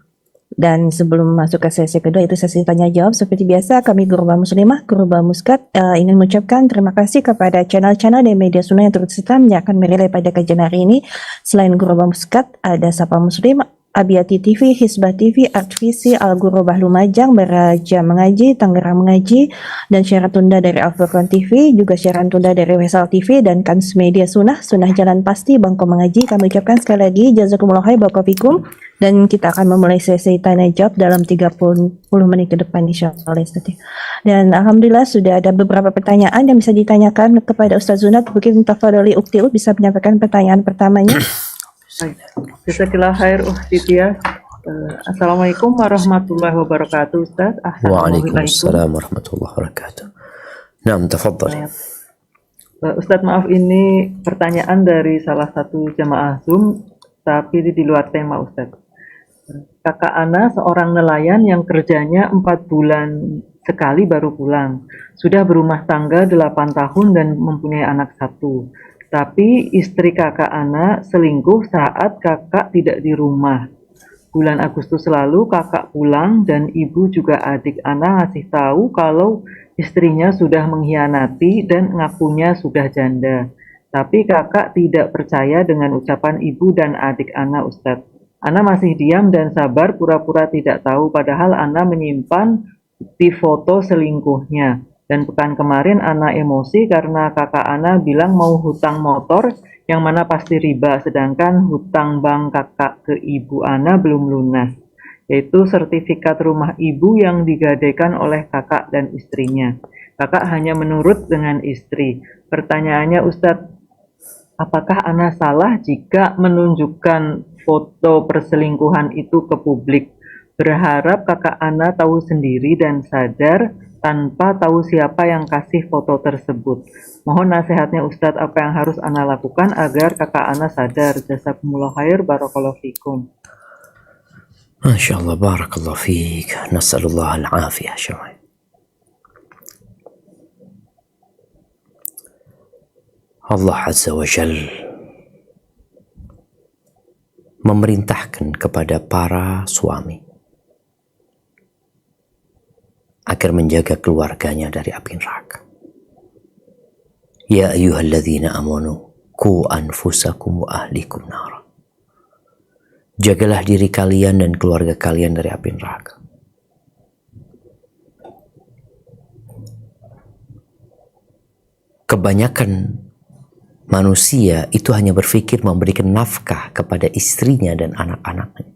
Dan sebelum masuk ke sesi kedua itu sesi tanya jawab, seperti biasa kami Guru Bah Muslimah, Guru Bah Muskat ingin mengucapkan terima kasih kepada channel-channel dan media sunnah yang turut serta menyiarkan merelai pada kajian hari ini. Selain Guru Bah Muskat ada Sapa Muslim, Abiyati TV, Hisbah TV, Art Visi, Al Guru Bah Lumajang, Beraja Mengaji, Tangerang Mengaji, dan siaran tunda dari Al Furqan TV, juga siaran tunda dari Wesal TV, dan Kans Media Sunnah, Sunnah Jalan Pasti, Bangko Mengaji. Kami ucapkan sekali lagi jazakumullah khair barakallahu fikum, dan kita akan memulai sesi tanya jawab dalam 30 menit ke depan insyaallah. Dan alhamdulillah sudah ada beberapa pertanyaan yang bisa ditanyakan kepada Ustaz Zunat. Mungkin tafadhali Ukti bisa menyampaikan pertanyaan pertamanya. Jazakallah khair Tia. Assalamualaikum warahmatullahi wabarakatuh Ustaz. Waalaikumsalam warahmatullahi wabarakatuh. Naam, tafadhal. Ustaz, maaf ini pertanyaan dari salah satu jamaah Zoom tapi di luar tema Ustaz. Kakak Ana seorang nelayan yang kerjanya 4 bulan sekali baru pulang. Sudah berumah tangga 8 tahun dan mempunyai anak 1. Tapi istri kakak Ana selingkuh saat kakak tidak di rumah. Bulan Agustus lalu kakak pulang dan ibu juga adik Ana ngasih tahu kalau istrinya sudah mengkhianati dan ngakunya sudah janda. Tapi kakak tidak percaya dengan ucapan ibu dan adik Ana Ustadz. Ana masih diam dan sabar pura-pura tidak tahu padahal Ana menyimpan bukti foto selingkuhnya. Dan pekan kemarin Ana emosi karena kakak Ana bilang mau hutang motor yang mana pasti riba, sedangkan hutang bank kakak ke ibu Ana belum lunas, yaitu sertifikat rumah ibu yang digadaikan oleh kakak dan istrinya. Kakak hanya menurut dengan istri. Pertanyaannya Ustadz, apakah Ana salah jika menunjukkan foto perselingkuhan itu ke publik? Berharap kakak Ana tahu sendiri dan sadar tanpa tahu siapa yang kasih foto tersebut. Mohon nasihatnya Ustadz, apa yang harus Ana lakukan agar kakak Ana sadar. Jazakumullah khair, barakallahu fikum. Masya Allah, barakallahu fiik. Nas'alullah al-afiyah syamai. Allah Azza wa Jal memerintahkan kepada para suami agar menjaga keluarganya dari api neraka. Ya ayyuhalladzina amanu qu anfusakum wa ahlikum nar. Jagalah diri kalian dan keluarga kalian dari api neraka. Kebanyakan manusia itu hanya berpikir memberikan nafkah kepada istrinya dan anak-anaknya.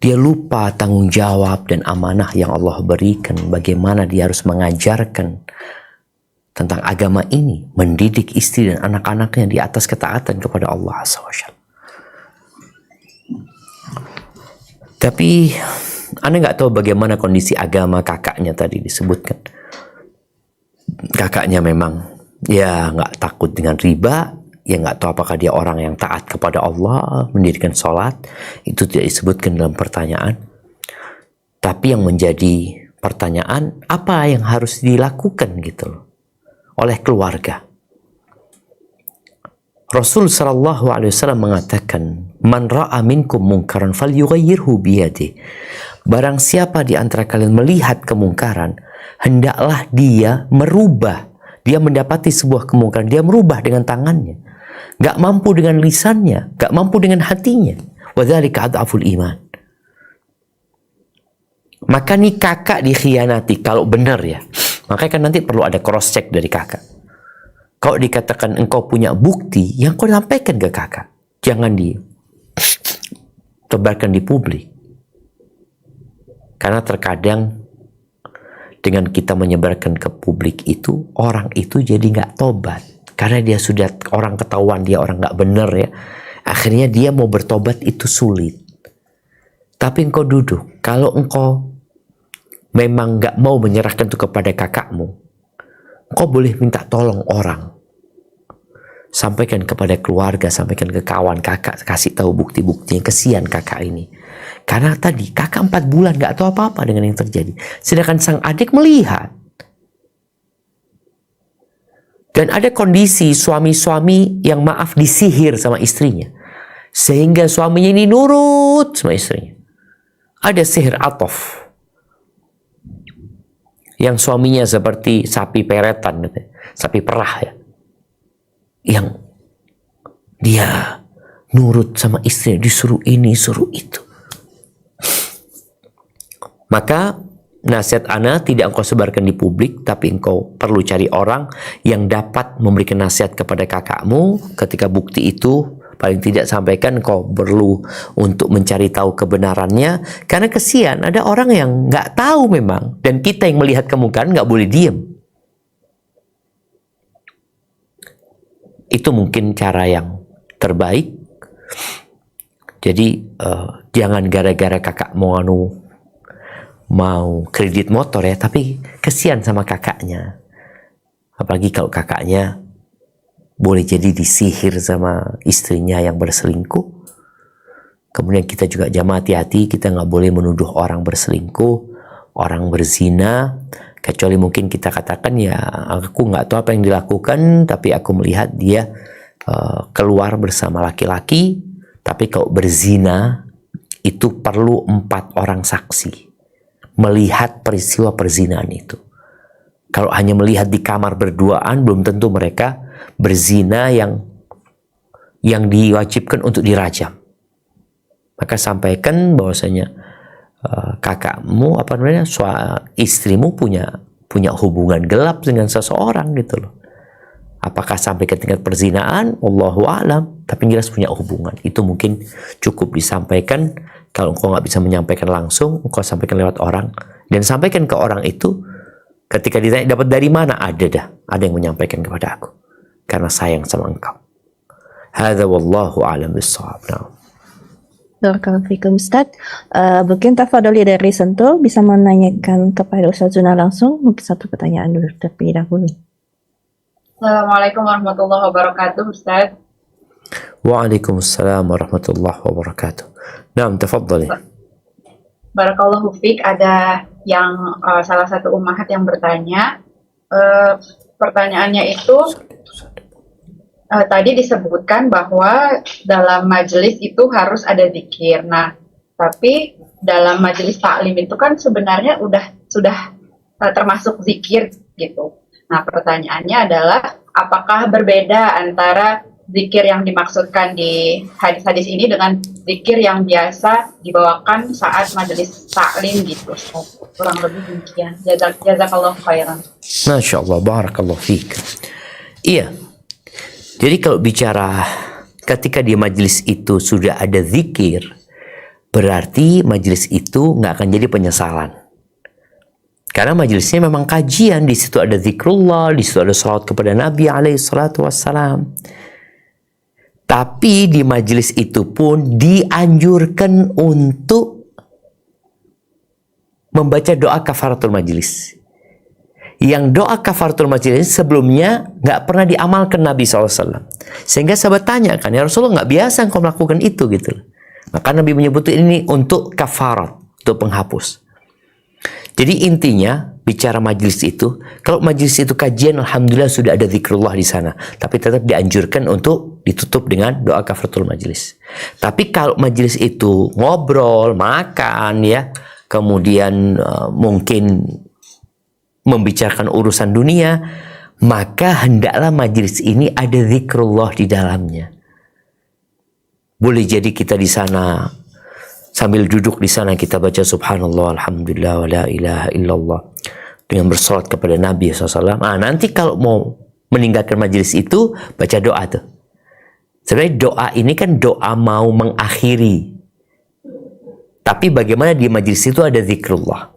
Dia lupa tanggung jawab dan amanah yang Allah berikan, bagaimana dia harus mengajarkan tentang agama ini, mendidik istri dan anak-anaknya di atas ketaatan kepada Allah SWT. Tapi Anda nggak tahu bagaimana kondisi agama kakaknya tadi disebutkan. Kakaknya memang ya nggak takut dengan riba, ya nggak tahu apakah dia orang yang taat kepada Allah, mendirikan sholat, itu tidak disebutkan dalam pertanyaan. Tapi yang menjadi pertanyaan, apa yang harus dilakukan gitu loh oleh keluarga. Rasul sallallahu alaihi wasallam mengatakan, "Man ra'a minkum munkaran falyughayyirhu biyadihi." Barang siapa di antara kalian melihat kemungkaran, hendaklah dia merubah. Dia mendapati sebuah kemungkaran, dia merubah dengan tangannya. Gak mampu dengan lisannya, gak mampu dengan hatinya. Wadzalika adhaful iman. Maka nih kakak dikhianati, kalau benar ya. Makanya kan nanti perlu ada cross check dari kakak. Kalau dikatakan engkau punya bukti, yang kau sampaikan ke kakak. Jangan ditebarkan di publik. Karena terkadang dengan kita menyebarkan ke publik itu, orang itu jadi nggak tobat. Karena dia sudah, orang ketahuan dia orang nggak benar ya. Akhirnya dia mau bertobat itu sulit. Tapi engkau duduk. Kalau engkau memang nggak mau menyerahkan itu kepada kakakmu, engkau boleh minta tolong orang. Sampaikan kepada keluarga, sampaikan ke kawan kakak, kasih tahu bukti-bukti yang kesian kakak ini. Karena tadi kakak 4 bulan gak tahu apa-apa dengan yang terjadi. Sedangkan sang adik melihat. Dan ada kondisi suami-suami yang maaf disihir sama istrinya. Sehingga suaminya ini nurut sama istrinya. Ada sihir atof. Yang suaminya seperti sapi peretan, sapi perah ya. Yang dia nurut sama istrinya, disuruh ini, suruh itu. Maka nasihat ana tidak engkau sebarkan di publik, tapi engkau perlu cari orang yang dapat memberikan nasihat kepada kakakmu. Ketika bukti itu paling tidak sampaikan, engkau perlu untuk mencari tahu kebenarannya. Karena kesian ada orang yang nggak tahu memang, dan kita yang melihat kemungkaran nggak boleh diem. Itu mungkin cara yang terbaik. Jadi jangan gara-gara kakak mau kredit motor ya, tapi kesian sama kakaknya. Apalagi kalau kakaknya boleh jadi disihir sama istrinya yang berselingkuh. Kemudian kita juga jamaah hati-hati, kita nggak boleh menuduh orang berselingkuh, orang berzina. Kecuali mungkin kita katakan ya aku nggak tahu apa yang dilakukan, tapi aku melihat dia keluar bersama laki-laki. Tapi kalau berzina itu perlu 4 orang saksi melihat peristiwa perzinaan itu. Kalau hanya melihat di kamar berduaan, belum tentu mereka berzina yang diwajibkan untuk dirajam. Maka sampaikan bahwasanya kakakmu istrimu punya hubungan gelap dengan seseorang gitu loh. Apakah sampai ke tingkat perzinaan? Wallahu a'lam. Tapi jelas punya hubungan. Itu mungkin cukup disampaikan. Kalau engkau nggak bisa menyampaikan langsung, engkau sampaikan lewat orang dan sampaikan ke orang itu. Ketika ditanya dapat dari mana, ada yang menyampaikan kepada aku karena sayang sama engkau. Hadza wallahu a'lam bissawab. Barakallahu fikum Ustaz. Mungkin tafadholi dari Sentul bisa menanyakan kepada Ustaz Zuna langsung mungkin satu pertanyaan dulu terlebih dahulu. Assalamualaikum warahmatullahi wabarakatuh, Ustaz. Waalaikumsalam warahmatullahi wabarakatuh. Naam, tafadhali. Barakallahu fiik, ada yang salah satu ummahat yang bertanya, pertanyaannya itu tadi disebutkan bahwa dalam majelis itu harus ada zikir. Nah, tapi dalam majelis taklim itu kan sebenarnya sudah termasuk zikir gitu. Nah, pertanyaannya adalah apakah berbeda antara zikir yang dimaksudkan di hadis-hadis ini dengan zikir yang biasa dibawakan saat majelis taklim gitu. Kurang lebih demikian. Jazakallahu khairan. Masya Allah, barakallahu fiik. Iya. Jadi kalau bicara ketika di majelis itu sudah ada zikir, berarti majelis itu nggak akan jadi penyesalan. Karena majelisnya memang kajian, di situ ada zikrullah, di situ ada salawat kepada Nabi alaihi salatu wassalam. Tapi di majelis itu pun dianjurkan untuk membaca doa kafaratul majelis. Yang doa kafaratul majelis sebelumnya nggak pernah diamalkan Nabi SAW. Sehingga sahabat tanya kan, ya Rasulullah nggak biasa engkau melakukan itu gitu. Maka Nabi menyebut ini untuk kafarat, untuk penghapus. Jadi intinya bicara majelis itu, kalau majelis itu kajian, alhamdulillah sudah ada zikrullah di sana. Tapi tetap dianjurkan untuk ditutup dengan doa kafaratul majelis. Tapi kalau majelis itu ngobrol, makan ya, kemudian mungkin membicarakan urusan dunia, maka hendaklah majelis ini ada zikrullah di dalamnya. Boleh jadi kita di sana sambil duduk di sana kita baca subhanallah, alhamdulillah, wa la ilaha illallah dengan bersolat kepada Nabi SAW. Nah, nanti kalau mau meninggalkan majelis itu, baca doa tuh. Sebenarnya doa ini kan doa mau mengakhiri. Tapi bagaimana di majelis itu ada zikrullah.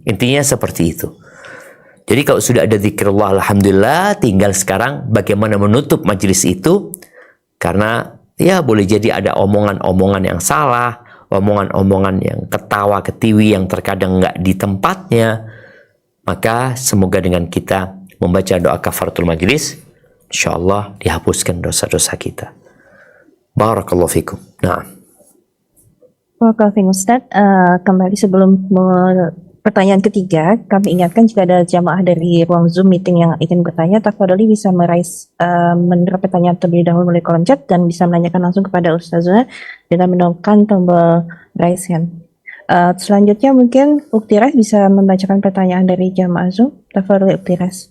Intinya seperti itu. Jadi kalau sudah ada zikrullah, alhamdulillah, tinggal sekarang bagaimana menutup majelis itu. Karena ya boleh jadi ada omongan-omongan yang salah, omongan-omongan yang ketawa ketiwi yang terkadang nggak di tempatnya. Maka semoga dengan kita membaca doa kafaratul majelis, insyaallah dihapuskan dosa-dosa kita. Barakallahu fikum. Nah. Waalaikumsalam Ustaz. Kembali sebelum pertanyaan ketiga, kami ingatkan jika ada jamaah dari ruang Zoom meeting yang ingin bertanya, tafadholi bisa menerima pertanyaan terlebih dahulu melalui kolom chat dan bisa menanyakan langsung kepada Ustazah dengan menekan tombol raise hand. Selanjutnya mungkin Uktires bisa membacakan pertanyaan dari jamaah Zoom. Tafadholi Uktires.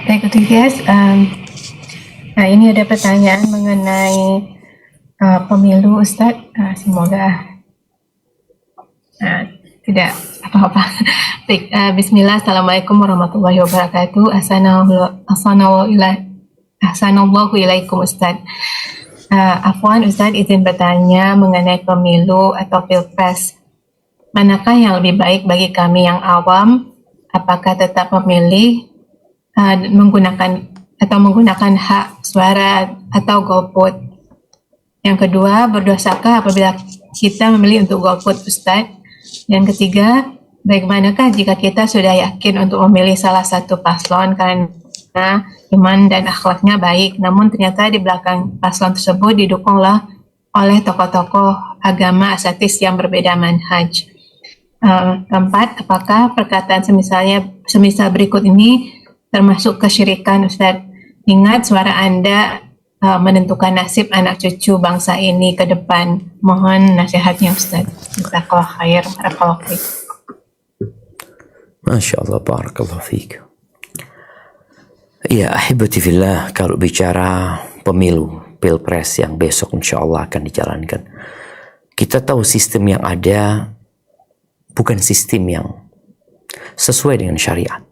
Baik Uktires, ini ada pertanyaan mengenai pemilu Ustadz, semoga tidak apa-apa. Baik, Bismillah, Assalamualaikum warahmatullahi wabarakatuh. Ahsanallahu ilaikum Ustadz. Afwan Ustadz, izin bertanya mengenai pemilu atau pilpres. Manakah yang lebih baik bagi kami yang awam? Apakah tetap memilih menggunakan hak suara atau golput? Yang kedua, berdosakah apabila kita memilih untuk golput Ustadz? Yang ketiga, bagaimanakah jika kita sudah yakin untuk memilih salah satu paslon karena iman dan akhlaknya baik, namun ternyata di belakang paslon tersebut didukunglah oleh tokoh-tokoh agama asatis yang berbeda manhaj. Keempat, apakah perkataan semisal berikut ini termasuk kesyirikan Ustadz? Ingat suara Anda menentukan nasib anak cucu bangsa ini ke depan. Mohon nasihatnya Ustaz. Jazakallah khair. Barakallahu fiik. Masya Allah, barakallahu fiik. Ya, ahibati fillah, kalau bicara pemilu, pilpres yang besok insya Allah akan dijalankan, kita tahu sistem yang ada bukan sistem yang sesuai dengan syariat.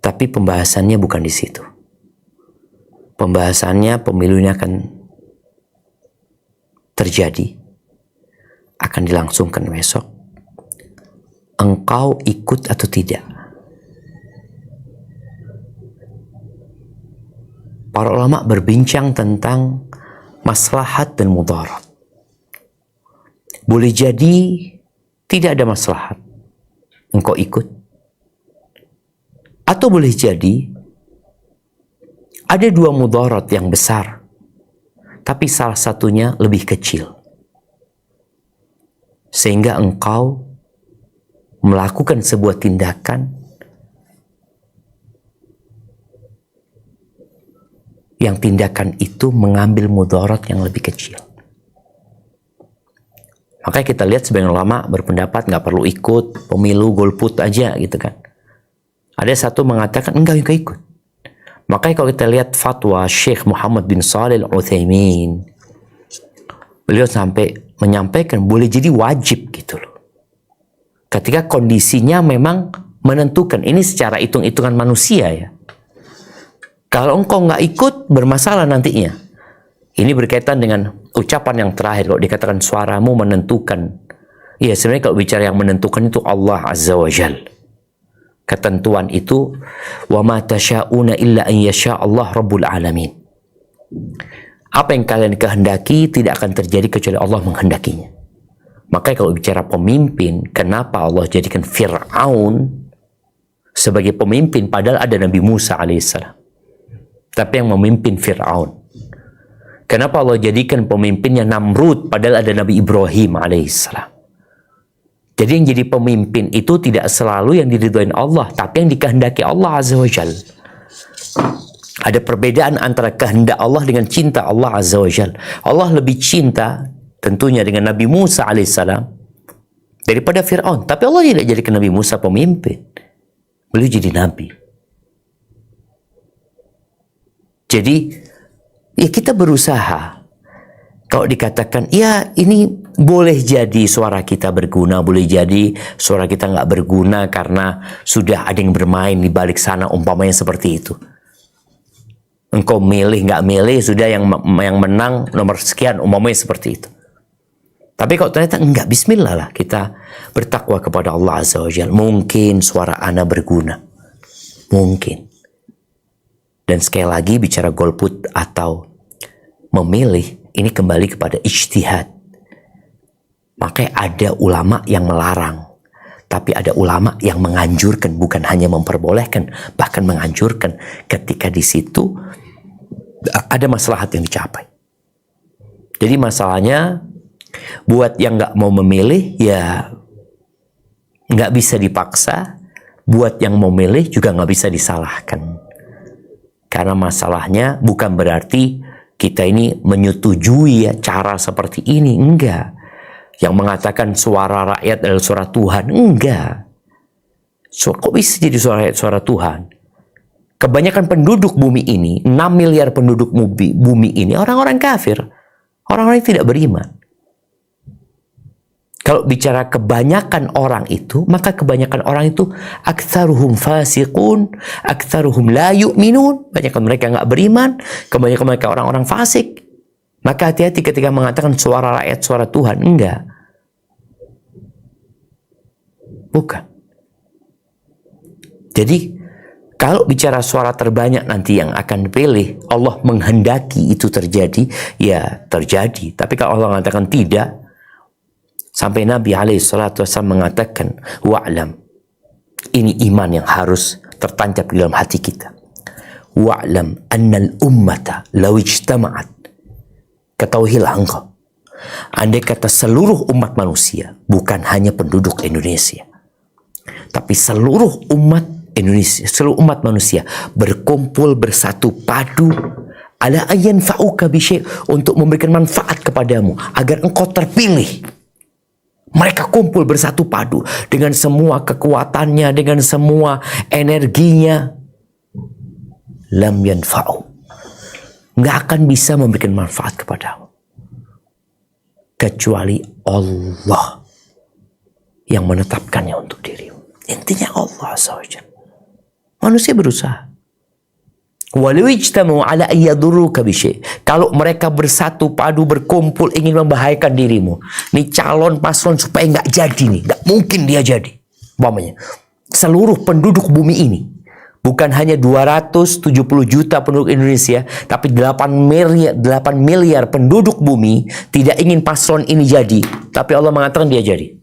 Tapi pembahasannya bukan di situ. Pembahasannya pemilunya akan terjadi, akan dilangsungkan besok. Engkau ikut atau tidak? Para ulama berbincang tentang maslahat dan mudarat. Boleh jadi tidak ada maslahat, engkau ikut. Atau boleh jadi ada dua mudarat yang besar, tapi salah satunya lebih kecil. Sehingga engkau melakukan sebuah tindakan yang tindakan itu mengambil mudarat yang lebih kecil. Makanya kita lihat sebagian ulama berpendapat nggak perlu ikut pemilu, golput aja gitu kan. Ada satu mengatakan enggak ikut. Makanya kalau kita lihat fatwa Syekh Muhammad bin Shalih Al-Utsaimin, beliau sampai menyampaikan boleh jadi wajib gitu loh. Ketika kondisinya memang menentukan, ini secara hitung-hitungan manusia ya. Kalau engkau nggak ikut bermasalah nantinya. Ini berkaitan dengan ucapan yang terakhir, kalau dikatakan suaramu menentukan. Ya sebenarnya kalau bicara yang menentukan itu Allah Azza wa Jal. Ketentuan itu wa ma tasyauna illa an yasha Allah Rabbul Alamin. Apa yang kalian kehendaki tidak akan terjadi kecuali Allah menghendakinya. Makanya kalau bicara pemimpin, kenapa Allah jadikan Fir'aun sebagai pemimpin padahal ada Nabi Musa alaihissalam, tapi yang memimpin Fir'aun? Kenapa Allah jadikan pemimpinnya Namrud padahal ada Nabi Ibrahim alaihissalam? Jadi yang jadi pemimpin itu tidak selalu yang diridhoin Allah, tapi yang dikehendaki Allah Azza wa Jalla. Ada perbedaan antara kehendak Allah dengan cinta Allah Azza wa Jalla. Allah lebih cinta tentunya dengan Nabi Musa alaihissalam daripada Fir'aun. Tapi Allah tidak jadikan Nabi Musa pemimpin. Beliau jadi Nabi. Jadi ya kita berusaha. Kalau dikatakan, ya ini boleh jadi suara kita berguna, boleh jadi suara kita nggak berguna karena sudah ada yang bermain di balik sana, umpamanya seperti itu. Engkau milih nggak milih, sudah yang menang nomor sekian, umpamanya seperti itu. Tapi kalau ternyata enggak, bismillah lah kita bertakwa kepada Allah Azza wa Jalla. Mungkin suara ana berguna. Mungkin. Dan sekali lagi bicara golput atau memilih, ini kembali kepada ijtihad. Makanya ada ulama yang melarang. Tapi ada ulama yang menganjurkan, bukan hanya memperbolehkan, bahkan menganjurkan ketika di situ ada maslahat yang dicapai. Jadi masalahnya, buat yang nggak mau memilih, ya nggak bisa dipaksa. Buat yang mau milih juga nggak bisa disalahkan. Karena masalahnya bukan berarti kita ini menyetujui ya cara seperti ini, enggak. Yang mengatakan suara rakyat adalah suara Tuhan, enggak. Kok bisa jadi suara Tuhan? Kebanyakan penduduk bumi ini, 6 miliar penduduk bumi ini, orang-orang kafir. Orang-orang yang tidak beriman. Kalau bicara kebanyakan orang itu, maka kebanyakan orang itu aktsaruhum fasiqun, aktsaruhum la yu'minun. Kebanyakan mereka nggak beriman, kebanyakan mereka orang-orang fasik. Maka hati-hati ketika mengatakan suara rakyat, suara Tuhan. Enggak. Bukan. Jadi, kalau bicara suara terbanyak nanti yang akan dipilih, Allah menghendaki itu terjadi, ya terjadi. Tapi kalau Allah mengatakan tidak, sampai Nabi SAW mengatakan, wa'lam, ini iman yang harus tertancap di dalam hati kita. Wa'lam annal ummata law ijtama'at. Ketahuilah engkau, andai kata seluruh umat manusia, bukan hanya penduduk Indonesia, tapi seluruh umat Indonesia, seluruh umat manusia berkumpul bersatu padu ala ayyan fa'uka bisyai, untuk memberikan manfaat kepadamu agar engkau terpilih. Mereka kumpul bersatu padu dengan semua kekuatannya, dengan semua energinya. Lam yanfa'u, nggak akan bisa memberikan manfaat kepadamu kecuali Allah yang menetapkannya untuk dirimu. Intinya Allah saja. Manusia berusaha. Walau ijtama'u ala ayyadurruka bisyai. Kalau mereka bersatu padu berkumpul ingin membahayakan dirimu, nih calon paslon supaya nggak jadi nih, nggak mungkin dia jadi. Umpamanya seluruh penduduk bumi ini, bukan hanya 270 juta penduduk Indonesia, tapi 8 miliar penduduk bumi tidak ingin paslon ini jadi, tapi Allah mengatakan dia jadi.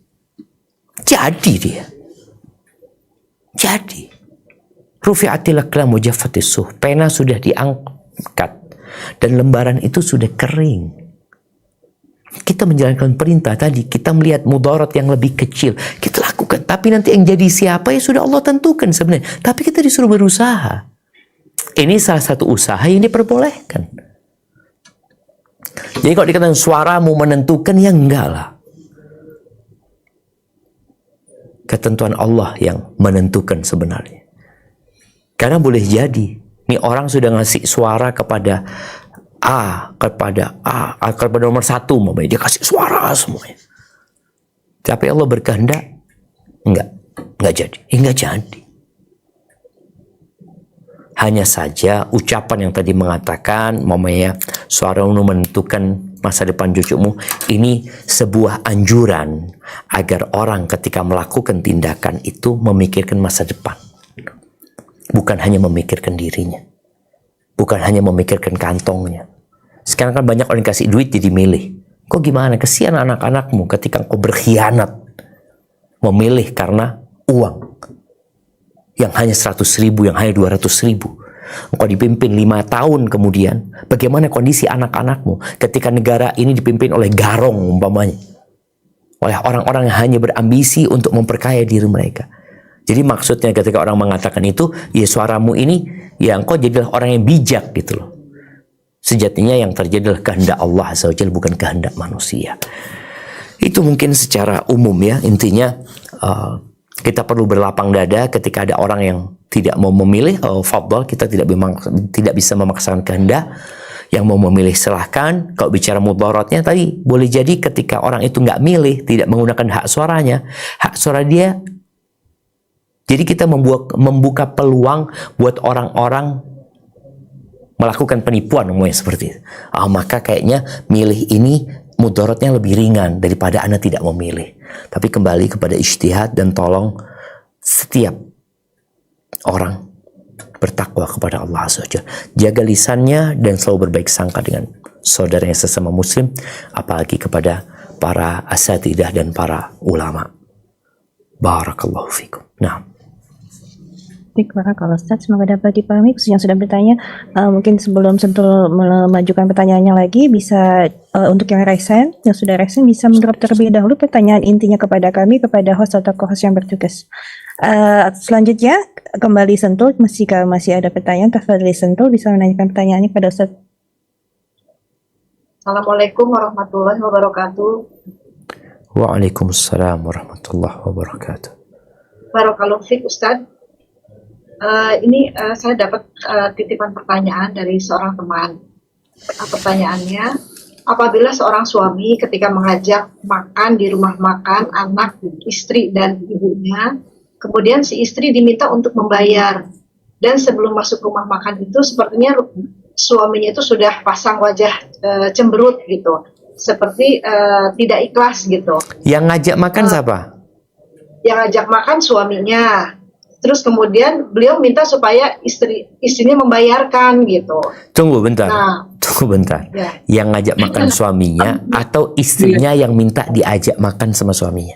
Jadi dia. Jadi. Rufi'atil aqlam wa jaffatis suhuf. Pena sudah diangkat dan lembaran itu sudah kering. Kita menjalankan perintah tadi, kita melihat mudarat yang lebih kecil, kita lakukan. Tapi nanti yang jadi siapa ya sudah Allah tentukan sebenarnya. Tapi kita disuruh berusaha. Ini salah satu usaha yang diperbolehkan. Jadi kalau dikatakan suaramu menentukan, ya enggak lah. Ketentuan Allah yang menentukan sebenarnya. Karena boleh jadi, nih orang sudah ngasih suara kepada kepada nomor 1, dia kasih suara semuanya. Tapi Allah berkehendak, enggak jadi. Enggak jadi. Hanya saja ucapan yang tadi mengatakan, suaramu menentukan masa depan cucumu, ini sebuah anjuran agar orang ketika melakukan tindakan itu memikirkan masa depan. Bukan hanya memikirkan dirinya. Bukan hanya memikirkan kantongnya. Sekarang kan banyak orang kasih duit jadi milih. Kok gimana? Kesian anak-anakmu ketika engkau berkhianat. Memilih karena uang. Yang hanya 100.000, yang hanya 200.000. Engkau dipimpin 5 tahun kemudian. Bagaimana kondisi anak-anakmu ketika negara ini dipimpin oleh garong umpamanya. Oleh orang-orang yang hanya berambisi untuk memperkaya diri mereka. Jadi maksudnya ketika orang mengatakan itu, ya suaramu ini, ya engkau jadilah orang yang bijak gitu loh. Sejatinya yang terjadi adalah kehendak Allah Azza wa Jalla, bukan kehendak manusia. Itu mungkin secara umum ya, intinya kita perlu berlapang dada ketika ada orang yang tidak mau memilih, fadhal, kita tidak bisa memaksakan kehendak. Yang mau memilih silahkan. Kalau bicara mudaratnya tadi, boleh jadi ketika orang itu nggak milih, tidak menggunakan hak suaranya, hak suara dia. Jadi kita membuka peluang buat orang-orang melakukan penipuan umumnya seperti itu. Maka kayaknya milih ini mudaratnya lebih ringan daripada Anda tidak memilih. Tapi kembali kepada ijtihad, dan tolong setiap orang bertakwa kepada Allah Azza wa Jalla. Jaga lisannya dan selalu berbaik sangka dengan saudaranya sesama muslim, apalagi kepada para asatidah dan para ulama. Barakallahu fikum. Nah, Baik, barakallahu Ustaz. Semoga dapat dipahami khusus yang sudah bertanya. Mungkin sebelum Sentul memajukan pertanyaannya lagi, bisa untuk yang resen, yang sudah resen bisa menjawab terlebih dahulu pertanyaan intinya kepada kami, kepada host atau co-host yang bertugas. Selanjutnya kembali Sentul, jika masih ada pertanyaan, tafadhali Sentul bisa menanyakan pertanyaannya kepada Ustaz. Assalamualaikum warahmatullahi wabarakatuh. Waalaikumsalam warahmatullahi wabarakatuh. Barakallahu fiik Ustaz. Saya dapat titipan pertanyaan dari seorang teman. Pertanyaannya, apabila seorang suami ketika mengajak makan di rumah makan anak, istri, dan ibunya, kemudian si istri diminta untuk membayar, dan sebelum masuk rumah makan itu sepertinya suaminya itu sudah pasang wajah cemberut gitu, seperti tidak ikhlas gitu. Yang ngajak makan siapa? Yang ngajak makan suaminya. Terus kemudian beliau minta supaya istrinya membayarkan gitu. Tunggu bentar. Nah, Tunggu bentar. ya. Yang ngajak makan suaminya atau istrinya yang minta diajak makan sama suaminya?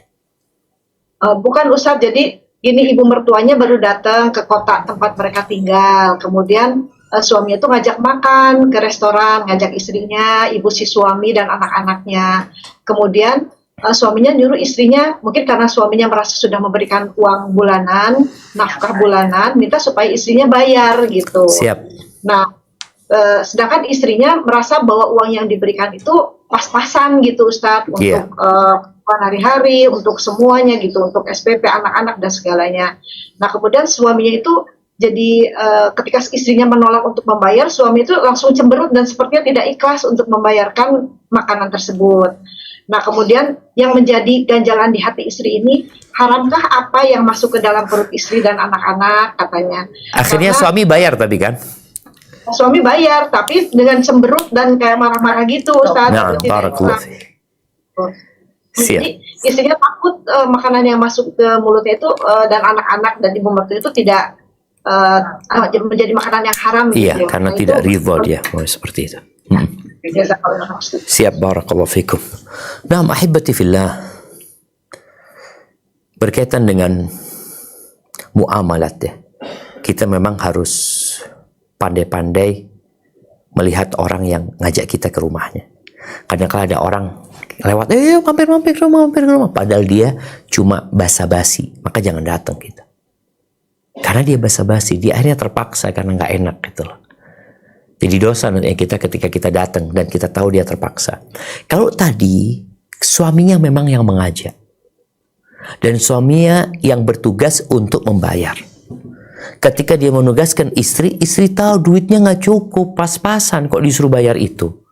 Bukan Ustadz, jadi ini ibu mertuanya baru datang ke kota tempat mereka tinggal. Kemudian suaminya tuh ngajak makan ke restoran, ngajak istrinya, ibu si suami dan anak-anaknya. Kemudian suaminya nyuruh istrinya, mungkin karena suaminya merasa sudah memberikan uang bulanan, nafkah bulanan, minta supaya istrinya bayar gitu. Siap. Nah, sedangkan istrinya merasa bahwa uang yang diberikan itu pas-pasan gitu Ustadz, untuk hari-hari, untuk semuanya gitu, untuk SPP, anak-anak dan segalanya. Nah, kemudian suaminya itu jadi ketika istrinya menolak untuk membayar, suami itu langsung cemberut dan sepertinya tidak ikhlas untuk membayarkan makanan tersebut. Nah, kemudian yang menjadi ganjalan di hati istri ini, haramkah apa yang masuk ke dalam perut istri dan anak-anak katanya. Akhirnya Karena suami bayar tapi kan? suami bayar, tapi dengan cemberut dan kayak marah-marah gitu Ustaz. Nah, Jadi, barakallahu fiik. Siap. jadi istrinya takut makanan yang masuk ke mulutnya itu dan anak-anak dan ibu mertua itu tidak menjadi makanan yang haram. Iya, gitu. karena Nah, tidak itu- ridho dia, seperti itu. Jazakallah. Siap, barakallahu fikum. Nah, ahibati fillah, berkaitan dengan muamalat ya, kita memang harus pandai-pandai melihat orang yang ngajak kita ke rumahnya. Kadang-kadang ada orang lewat, mampir ke rumah, padahal dia cuma basa-basi, maka jangan datang kita. Karena dia basa-basi, dia akhirnya terpaksa karena nggak enak gitu loh. Jadi dosa nanti kita ketika kita datang dan kita tahu dia terpaksa. Kalau tadi suaminya memang yang mengajak dan suaminya yang bertugas untuk membayar. Ketika dia menugaskan istri tahu duitnya nggak cukup, pas-pasan kok disuruh bayar itu.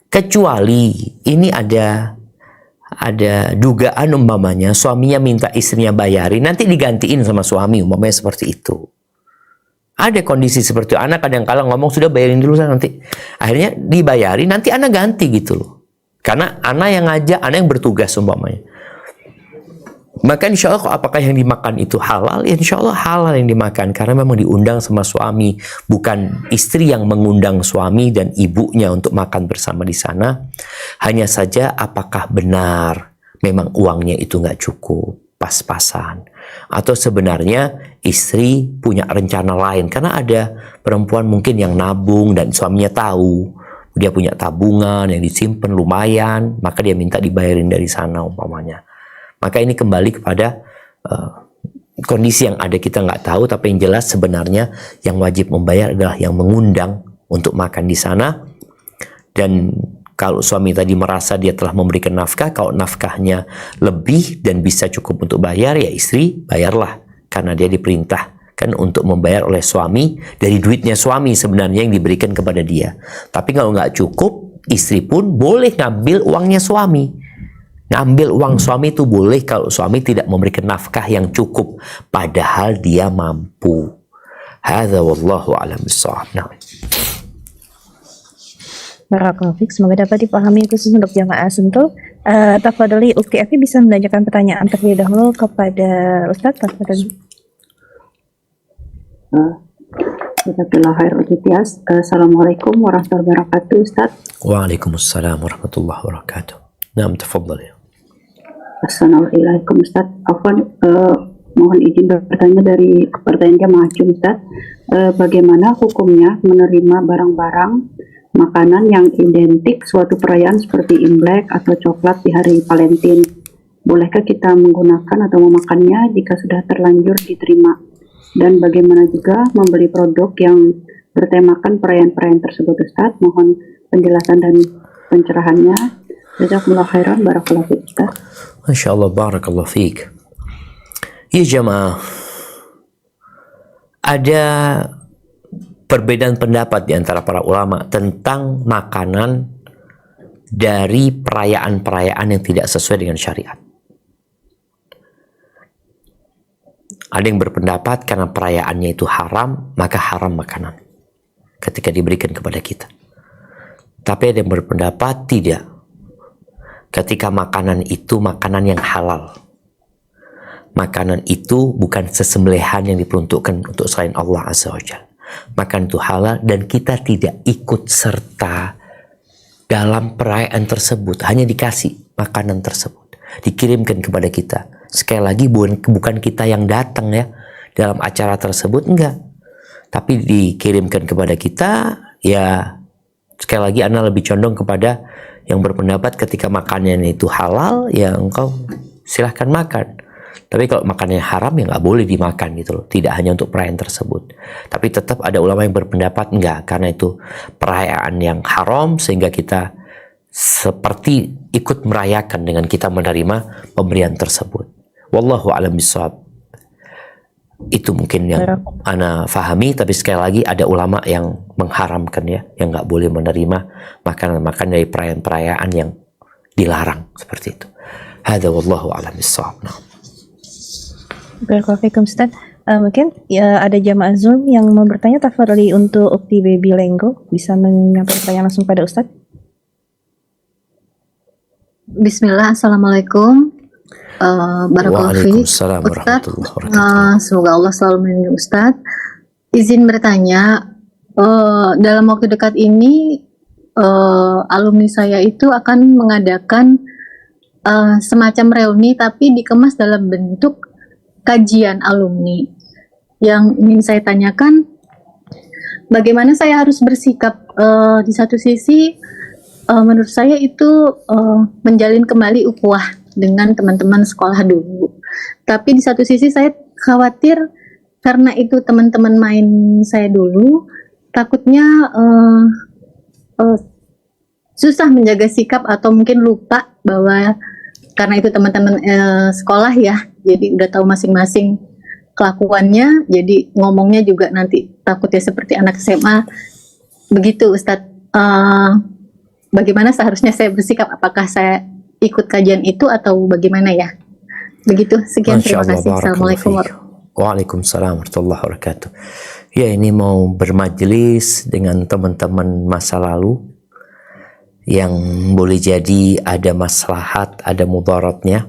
Kecuali ini ada dugaan umpamanya suaminya minta istrinya bayarin, nanti digantiin sama suami, umpamanya seperti itu. Ada kondisi seperti itu. Anak kadang-kala ngomong sudah bayarin dulu nanti. Akhirnya dibayarin, nanti anak ganti gitu loh. Karena anak yang ngajak, anak yang bertugas umpamanya. Maka insya Allah apakah yang dimakan itu halal? Ya insya Allah halal yang dimakan. Karena memang diundang sama suami. Bukan istri yang mengundang suami dan ibunya untuk makan bersama di sana. Hanya saja apakah benar memang uangnya itu nggak cukup, pas-pasan. Atau sebenarnya istri punya rencana lain. Karena ada perempuan mungkin yang nabung dan suaminya tahu. Dia punya tabungan yang disimpan lumayan. Maka dia minta dibayarin dari sana umpamanya. Maka ini kembali kepada kondisi yang ada kita nggak tahu. Tapi yang jelas sebenarnya yang wajib membayar adalah yang mengundang untuk makan di sana. Dan kalau suami tadi merasa dia telah memberikan nafkah, kalau nafkahnya lebih dan bisa cukup untuk bayar, ya istri bayarlah. Karena dia diperintah kan untuk membayar oleh suami dari duitnya suami sebenarnya yang diberikan kepada dia. Tapi kalau nggak cukup, istri pun boleh ngambil uangnya suami. Ngambil uang suami itu boleh kalau suami tidak memberikan nafkah yang cukup, padahal dia mampu. Hadza wallahu a'lam bissawab. Nah. Barakallahu fiik. Semoga dapat dipahami khusus untuk jamaah Sentul. Tafadhali Ukti Evi bisa menanyakan pertanyaan terlebih dahulu kepada Ustadz. Tafadhali. Jazakallahu khair Ustaz. Assalamualaikum warahmatullahi wabarakatuh Ustaz. Waalaikumsalam warahmatullahi wabarakatuh. Naam, tafadhal ya. Assalamualaikum Ustaz. Afwan, mohon izin bertanya dari pertanyaan jamaah Ustaz. Bagaimana hukumnya menerima barang-barang makanan yang identik suatu perayaan seperti Imlek atau coklat di hari Valentine? Bolehkah kita menggunakan atau memakannya jika sudah terlanjur diterima? Dan bagaimana juga membeli produk yang bertemakan perayaan-perayaan tersebut Ustaz? Mohon penjelasan dan pencerahannya. Jazakumullah khairan, barakallahu fiik Ustaz. Masya Allah, barakallahu fiik. Ya jamaah, ada perbedaan pendapat di antara para ulama tentang makanan dari perayaan-perayaan yang tidak sesuai dengan syariat. Ada yang berpendapat karena perayaannya itu haram, maka haram makanan ketika diberikan kepada kita. Tapi ada yang berpendapat tidak. Ketika makanan itu makanan yang halal. Makanan itu bukan sesembelihan yang diperuntukkan untuk selain Allah Azza wa Jalla. Makan itu halal dan kita tidak ikut serta dalam perayaan tersebut, hanya dikasih makanan tersebut, dikirimkan kepada kita. Sekali lagi bukan kita yang datang ya dalam acara tersebut, enggak, tapi dikirimkan kepada kita. Ya sekali lagi Anda lebih condong kepada yang berpendapat ketika makanannya itu halal, ya engkau silahkan makan. Tapi kalau makanannya haram ya nggak boleh dimakan gitu loh. Tidak hanya untuk perayaan tersebut. Tapi tetap ada ulama yang berpendapat enggak, karena itu perayaan yang haram sehingga kita seperti ikut merayakan dengan kita menerima pemberian tersebut. Wallahu a'lam bishawab. Itu mungkin yang ana fahami, tapi sekali lagi ada ulama yang mengharamkan ya, yang nggak boleh menerima makanan-makanan dari perayaan-perayaan yang dilarang seperti itu. Hadza wallahu a'lam bishawab. Nah. Barakallahu Ustaz. Mungkin ya ada jamaah Zoom yang mau bertanya, tafadhali untuk Ukti Baby Lenggo bisa menyampaikan pertanyaan langsung pada Ustaz. Bismillah, Assalamualaikum. Barakallahu fiik. Waalaikumsalam Ustaz, warahmatullahi wabarakatuh. semoga Allah selalu melindungi Ustaz. Izin bertanya, dalam waktu dekat ini alumni saya itu akan mengadakan semacam reuni tapi dikemas dalam bentuk kajian alumni. Yang ingin saya tanyakan, bagaimana saya harus bersikap? Di satu sisi menurut saya itu menjalin kembali ukhuwah dengan teman-teman sekolah dulu, tapi di satu sisi saya khawatir karena itu teman-teman main saya dulu, takutnya susah menjaga sikap atau mungkin lupa bahwa karena itu teman-teman sekolah ya, jadi udah tahu masing-masing kelakuannya, jadi ngomongnya juga nanti takutnya seperti anak SMA. Begitu Ustadz, bagaimana seharusnya saya bersikap? Apakah saya ikut kajian itu atau bagaimana ya? Begitu, sekian, terima kasih. Assalamualaikum warahmatullahi wabarakatuh. Waalaikumsalam warahmatullahi wabarakatuh. Ya, ini mau bermajelis dengan teman-teman masa lalu yang boleh jadi ada maslahat, ada mudaratnya.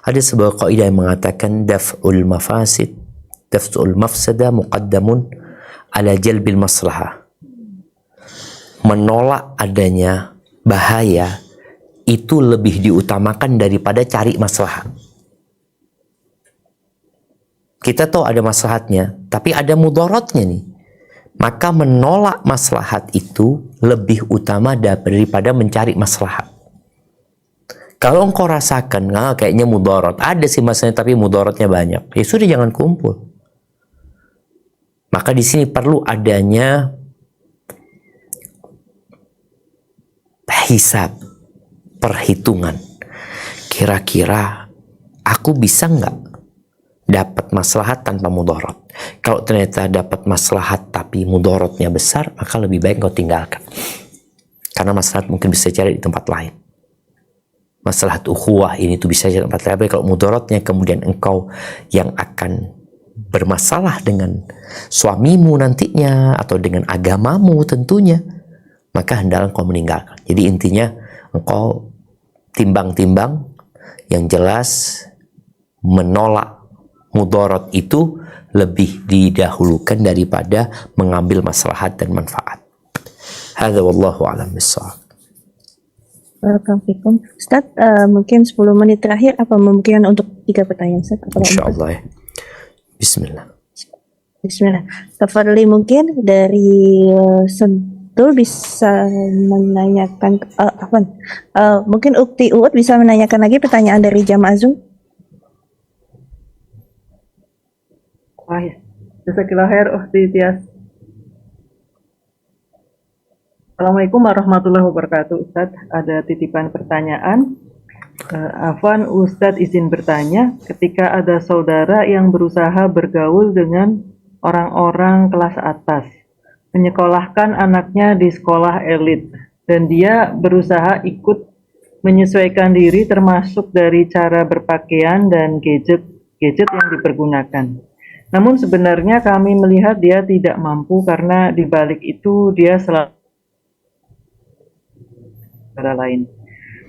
Ada sebuah kaidah yang mengatakan daf'ul mafsada muqaddamun ala jalbil maslahah. Menolak adanya bahaya itu lebih diutamakan daripada cari maslahat. Kita tahu ada maslahatnya, tapi ada mudaratnya nih. Maka menolak maslahat itu lebih utama daripada mencari maslahat. Kalau engkau rasakan, kayaknya mudarat, ada sih masalahnya tapi mudaratnya banyak, ya sudah, jangan kumpul. Maka di sini perlu adanya hisab, perhitungan. Kira-kira aku bisa nggak dapat maslahat tanpa mudarat. Kalau ternyata dapat maslahat tapi mudaratnya besar, maka lebih baik kau tinggalkan. Karena maslahat mungkin bisa cari di tempat lain. Maslahat ukhuwah ini tuh bisa cari di tempat lain. Tapi kalau mudaratnya kemudian engkau yang akan bermasalah dengan suamimu nantinya atau dengan agamamu tentunya, maka hendaklah engkau meninggalkan. Jadi intinya engkau timbang-timbang, yang jelas menolak mudarat itu lebih didahulukan daripada mengambil maslahat dan manfaat. Hadza wallahu a'lam bissawab. Waalaikumsalam. Ustaz, mungkin 10 menit terakhir apa mungkin untuk 3 pertanyaan Ustaz? Insyaallah ya. Bismillah. Bismillah. Tafadhali mungkin dari Sentul bisa menanyakan mungkin Ukti Uut bisa menanyakan lagi pertanyaan dari jamaah Zoom. Wah, jazakallahu khair Ukhti Tias. Assalamualaikum warahmatullahi wabarakatuh. Ustadz, ada titipan pertanyaan. Afwan, Ustadz izin bertanya, ketika ada saudara yang berusaha bergaul dengan orang-orang kelas atas, menyekolahkan anaknya di sekolah elit, dan dia berusaha ikut menyesuaikan diri termasuk dari cara berpakaian dan gadget yang dipergunakan. Namun sebenarnya kami melihat dia tidak mampu karena di balik itu dia selalu lain.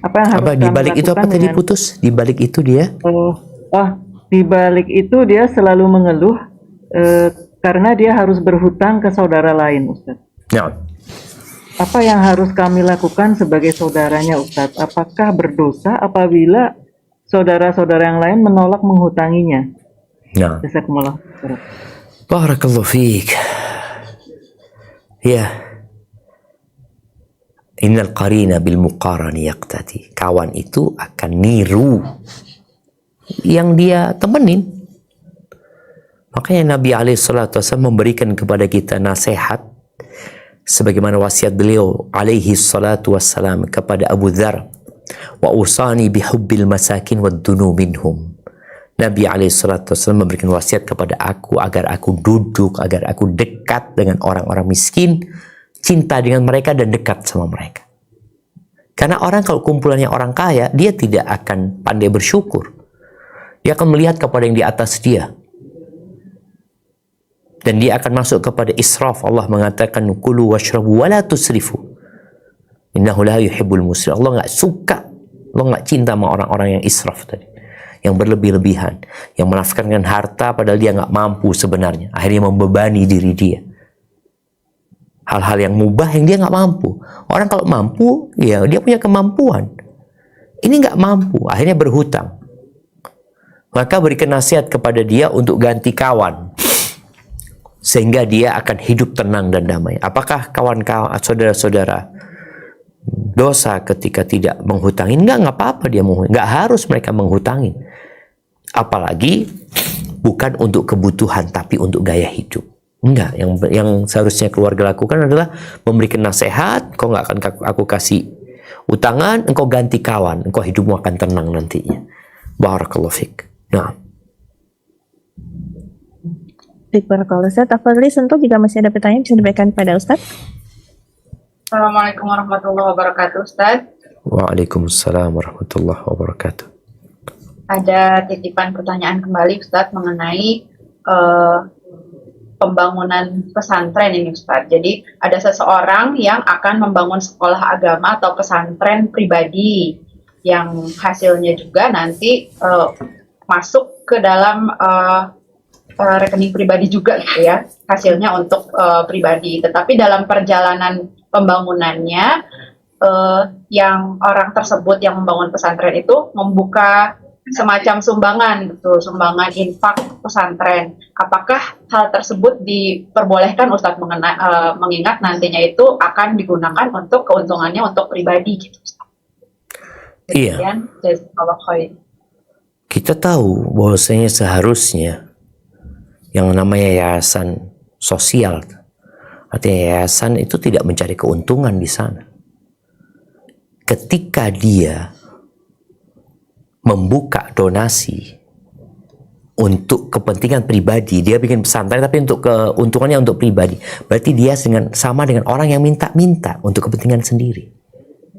Apa yang harus di balik itu apa tadi putus? Di balik itu dia? Di balik itu dia selalu mengeluh karena dia harus berhutang ke saudara lain, Ustaz. Ya. Apa yang harus kami lakukan sebagai saudaranya, Ustaz? Apakah berdosa apabila saudara-saudara yang lain menolak menghutanginya? Nah. Jazakumullah. Barakallahu fiik. Ya. Innal qarina bil muqarani yaqtati. Kawan itu akan niru yang dia temenin. Makanya Nabi SAW memberikan kepada kita nasihat sebagaimana wasiat beliau alaihi salatu wassalam kepada Abu Dzar, wa usani bihubbil masakin wad dunu minhum. Nabi SAW memberikan wasiat kepada aku agar aku duduk, agar aku dekat dengan orang-orang miskin, cinta dengan mereka dan dekat sama mereka. Karena orang kalau kumpulannya orang kaya, dia tidak akan pandai bersyukur. Dia akan melihat kepada yang di atas dia. Dan dia akan masuk kepada israf. Allah mengatakan, kulu washrabu wa la tusrifu. Innahu la yuhibbul musrif. Allah nggak suka, Allah nggak cinta sama orang-orang yang israf tadi. Yang berlebih-lebihan, yang menafkahkan harta padahal dia nggak mampu sebenarnya, akhirnya membebani diri dia. Hal-hal yang mubah yang dia nggak mampu. Orang kalau mampu, ya dia punya kemampuan. Ini nggak mampu, akhirnya berhutang. Maka berikan nasihat kepada dia untuk ganti kawan, sehingga dia akan hidup tenang dan damai. Apakah kawan-kawan, saudara-saudara, dosa ketika tidak menghutangin? Nggak apa-apa dia menghutangin. Nggak harus mereka menghutangin. Apalagi bukan untuk kebutuhan, tapi untuk gaya hidup. Enggak, yang seharusnya keluarga lakukan adalah memberikan nasihat. Kau nggak akan aku kasih utangan, engkau ganti kawan, engkau hidupmu akan tenang nantinya. Barakallahu fiik. Nah. Barakallahu Ustaz. Tafadhali Sentul, jika masih ada pertanyaan bisa diberikan kepada Ustaz. Assalamualaikum warahmatullahi wabarakatuh, Ustaz. Waalaikumsalam warahmatullahi wabarakatuh. Ada titipan pertanyaan kembali, Ustaz, mengenai pembangunan pesantren ini, Ustaz. Jadi ada seseorang yang akan membangun sekolah agama atau pesantren pribadi yang hasilnya juga nanti masuk ke dalam rekening pribadi juga gitu ya, hasilnya untuk pribadi. Tetapi dalam perjalanan pembangunannya yang orang tersebut yang membangun pesantren itu membuka semacam sumbangan gitu, sumbangan infak pesantren. Apakah hal tersebut diperbolehkan, Ustadz, mengingat nantinya itu akan digunakan untuk keuntungannya untuk pribadi gitu, Ustadz? Iya. Kita tahu bahwasanya seharusnya yang namanya yayasan sosial, artinya yayasan itu tidak mencari keuntungan di sana. Ketika dia membuka donasi untuk kepentingan pribadi, dia bikin pesantren tapi untuk keuntungannya untuk pribadi, berarti dia sama dengan orang yang minta-minta untuk kepentingan sendiri.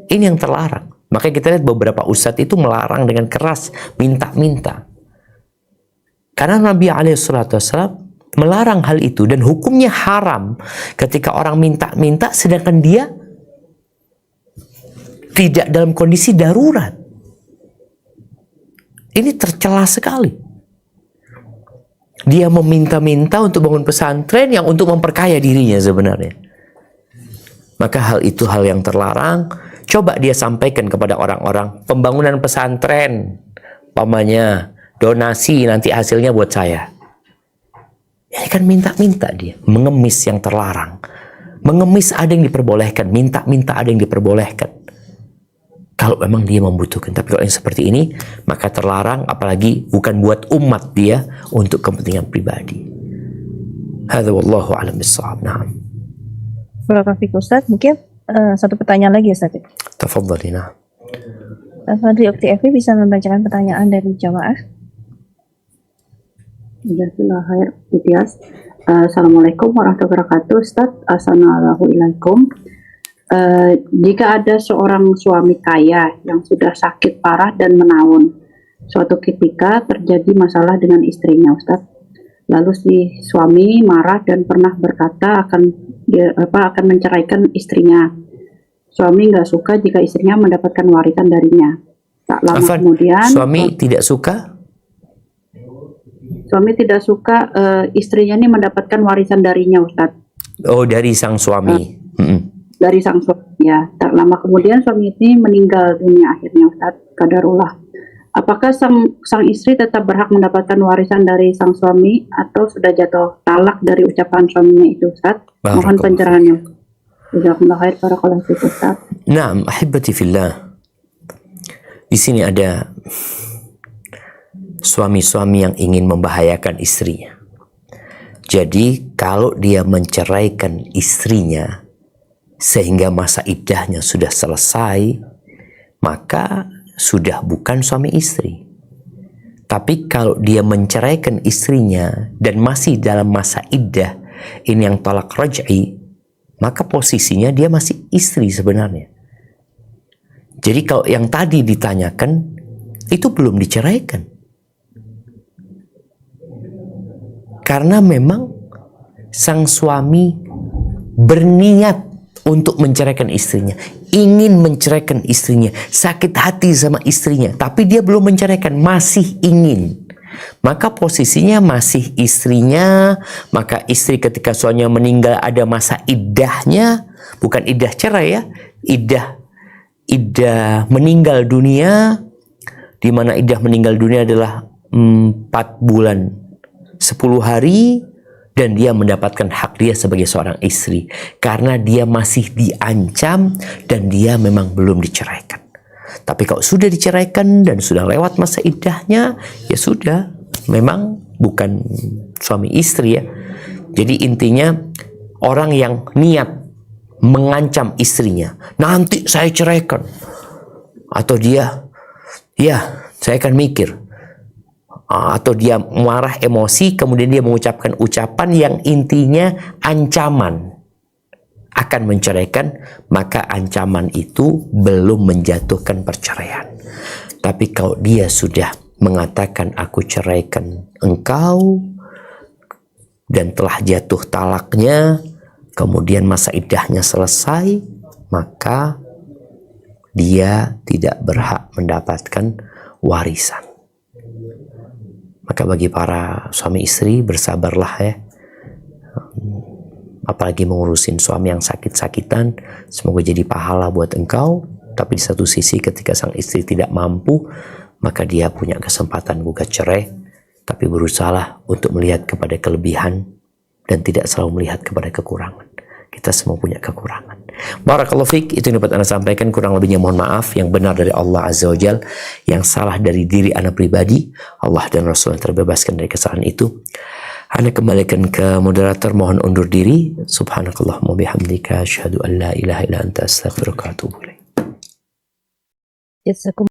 Ini yang terlarang. Makanya kita lihat beberapa ustadz itu melarang dengan keras minta-minta. Karena Nabi SAW melarang hal itu dan hukumnya haram ketika orang minta-minta sedangkan dia tidak dalam kondisi darurat. Ini tercela sekali. Dia meminta-minta untuk bangun pesantren yang untuk memperkaya dirinya sebenarnya. Maka hal itu hal yang terlarang. Coba dia sampaikan kepada orang-orang, pembangunan pesantren, pamannya, donasi nanti hasilnya buat saya. Ini kan minta-minta dia, mengemis yang terlarang. Mengemis ada yang diperbolehkan, minta-minta ada yang diperbolehkan. Kalau memang dia membutuhkan. Tapi kalau yang seperti ini, maka terlarang, apalagi bukan buat umat dia, untuk kepentingan pribadi. Hadza wallahu a'lam bissawab. Na'am. Barakallahu fiik Ustaz. Mungkin satu pertanyaan lagi Ustaz. Tafadhali. Na'am. Fadli Ukti Evi bisa membacakan pertanyaan dari jamaah. Jazakallahu khair. Assalamualaikum warahmatullahi wabarakatuh. Ustaz, assalamualaikum. Jika ada seorang suami kaya yang sudah sakit parah dan menaun, suatu ketika terjadi masalah dengan istrinya, Ustaz. Lalu si suami marah dan pernah berkata akan menceraikan istrinya. Suami nggak suka jika istrinya mendapatkan warisan darinya. Tak lama kemudian, suami tidak suka. Suami tidak suka istrinya ini mendapatkan warisan darinya, Ustaz. Oh, dari sang suami. Dari sang suami, ya. Tak lama kemudian suami ini meninggal dunia akhirnya, Ustaz. Qadarullah. Apakah sang istri tetap berhak mendapatkan warisan dari sang suami atau sudah jatuh talak dari ucapan suaminya itu, Ustaz? Mohon pencerahannya. Jazakumullah khair, barakallahu fiik, Ustaz. Naam, ahibati fillah. Di sini ada suami-suami yang ingin membahayakan istrinya. Jadi kalau dia menceraikan istrinya sehingga masa iddahnya sudah selesai, maka sudah bukan suami istri. Tapi kalau dia menceraikan istrinya dan masih dalam masa iddah, ini yang talak raj'i, maka posisinya dia masih istri sebenarnya. Jadi kalau yang tadi ditanyakan, itu belum diceraikan. Karena memang sang suami berniat untuk menceraikan istrinya, ingin menceraikan istrinya, sakit hati sama istrinya, tapi dia belum menceraikan, masih ingin. Maka posisinya masih istrinya, maka istri ketika suaminya meninggal ada masa iddahnya, bukan iddah cerai ya, iddah meninggal dunia, di mana iddah meninggal dunia adalah 4 bulan 10 hari, dan dia mendapatkan hak dia sebagai seorang istri karena dia masih diancam dan dia memang belum diceraikan. Tapi kalau sudah diceraikan dan sudah lewat masa iddahnya, ya sudah, memang bukan suami istri ya. Jadi intinya orang yang niat mengancam istrinya, nanti saya ceraikan, atau dia, ya saya akan mikir, atau dia marah emosi kemudian dia mengucapkan ucapan yang intinya ancaman akan menceraikan, maka ancaman itu belum menjatuhkan perceraian. Tapi kalau dia sudah mengatakan aku ceraikan engkau dan telah jatuh talaknya, kemudian masa iddahnya selesai, maka dia tidak berhak mendapatkan warisan. Maka bagi para suami istri, bersabarlah ya. Apalagi mengurusin suami yang sakit-sakitan, semoga jadi pahala buat engkau. Tapi di satu sisi ketika sang istri tidak mampu, maka dia punya kesempatan gugat cerai. Tapi berusahalah untuk melihat kepada kelebihan dan tidak selalu melihat kepada kekurangan. Kita semua punya kekurangan. Barakallahu fiik, itu yang dapat Anda sampaikan. Kurang lebihnya mohon maaf. Yang benar dari Allah Azza wa Jal, yang salah dari diri Anda pribadi, Allah dan Rasul yang terbebaskan dari kesalahan itu. Anda kembalikan ke moderator, mohon undur diri. Subhanakallahumma bihamdika asyhadu an la ilaha illa anta astaghfiruka wa atubu ilaik.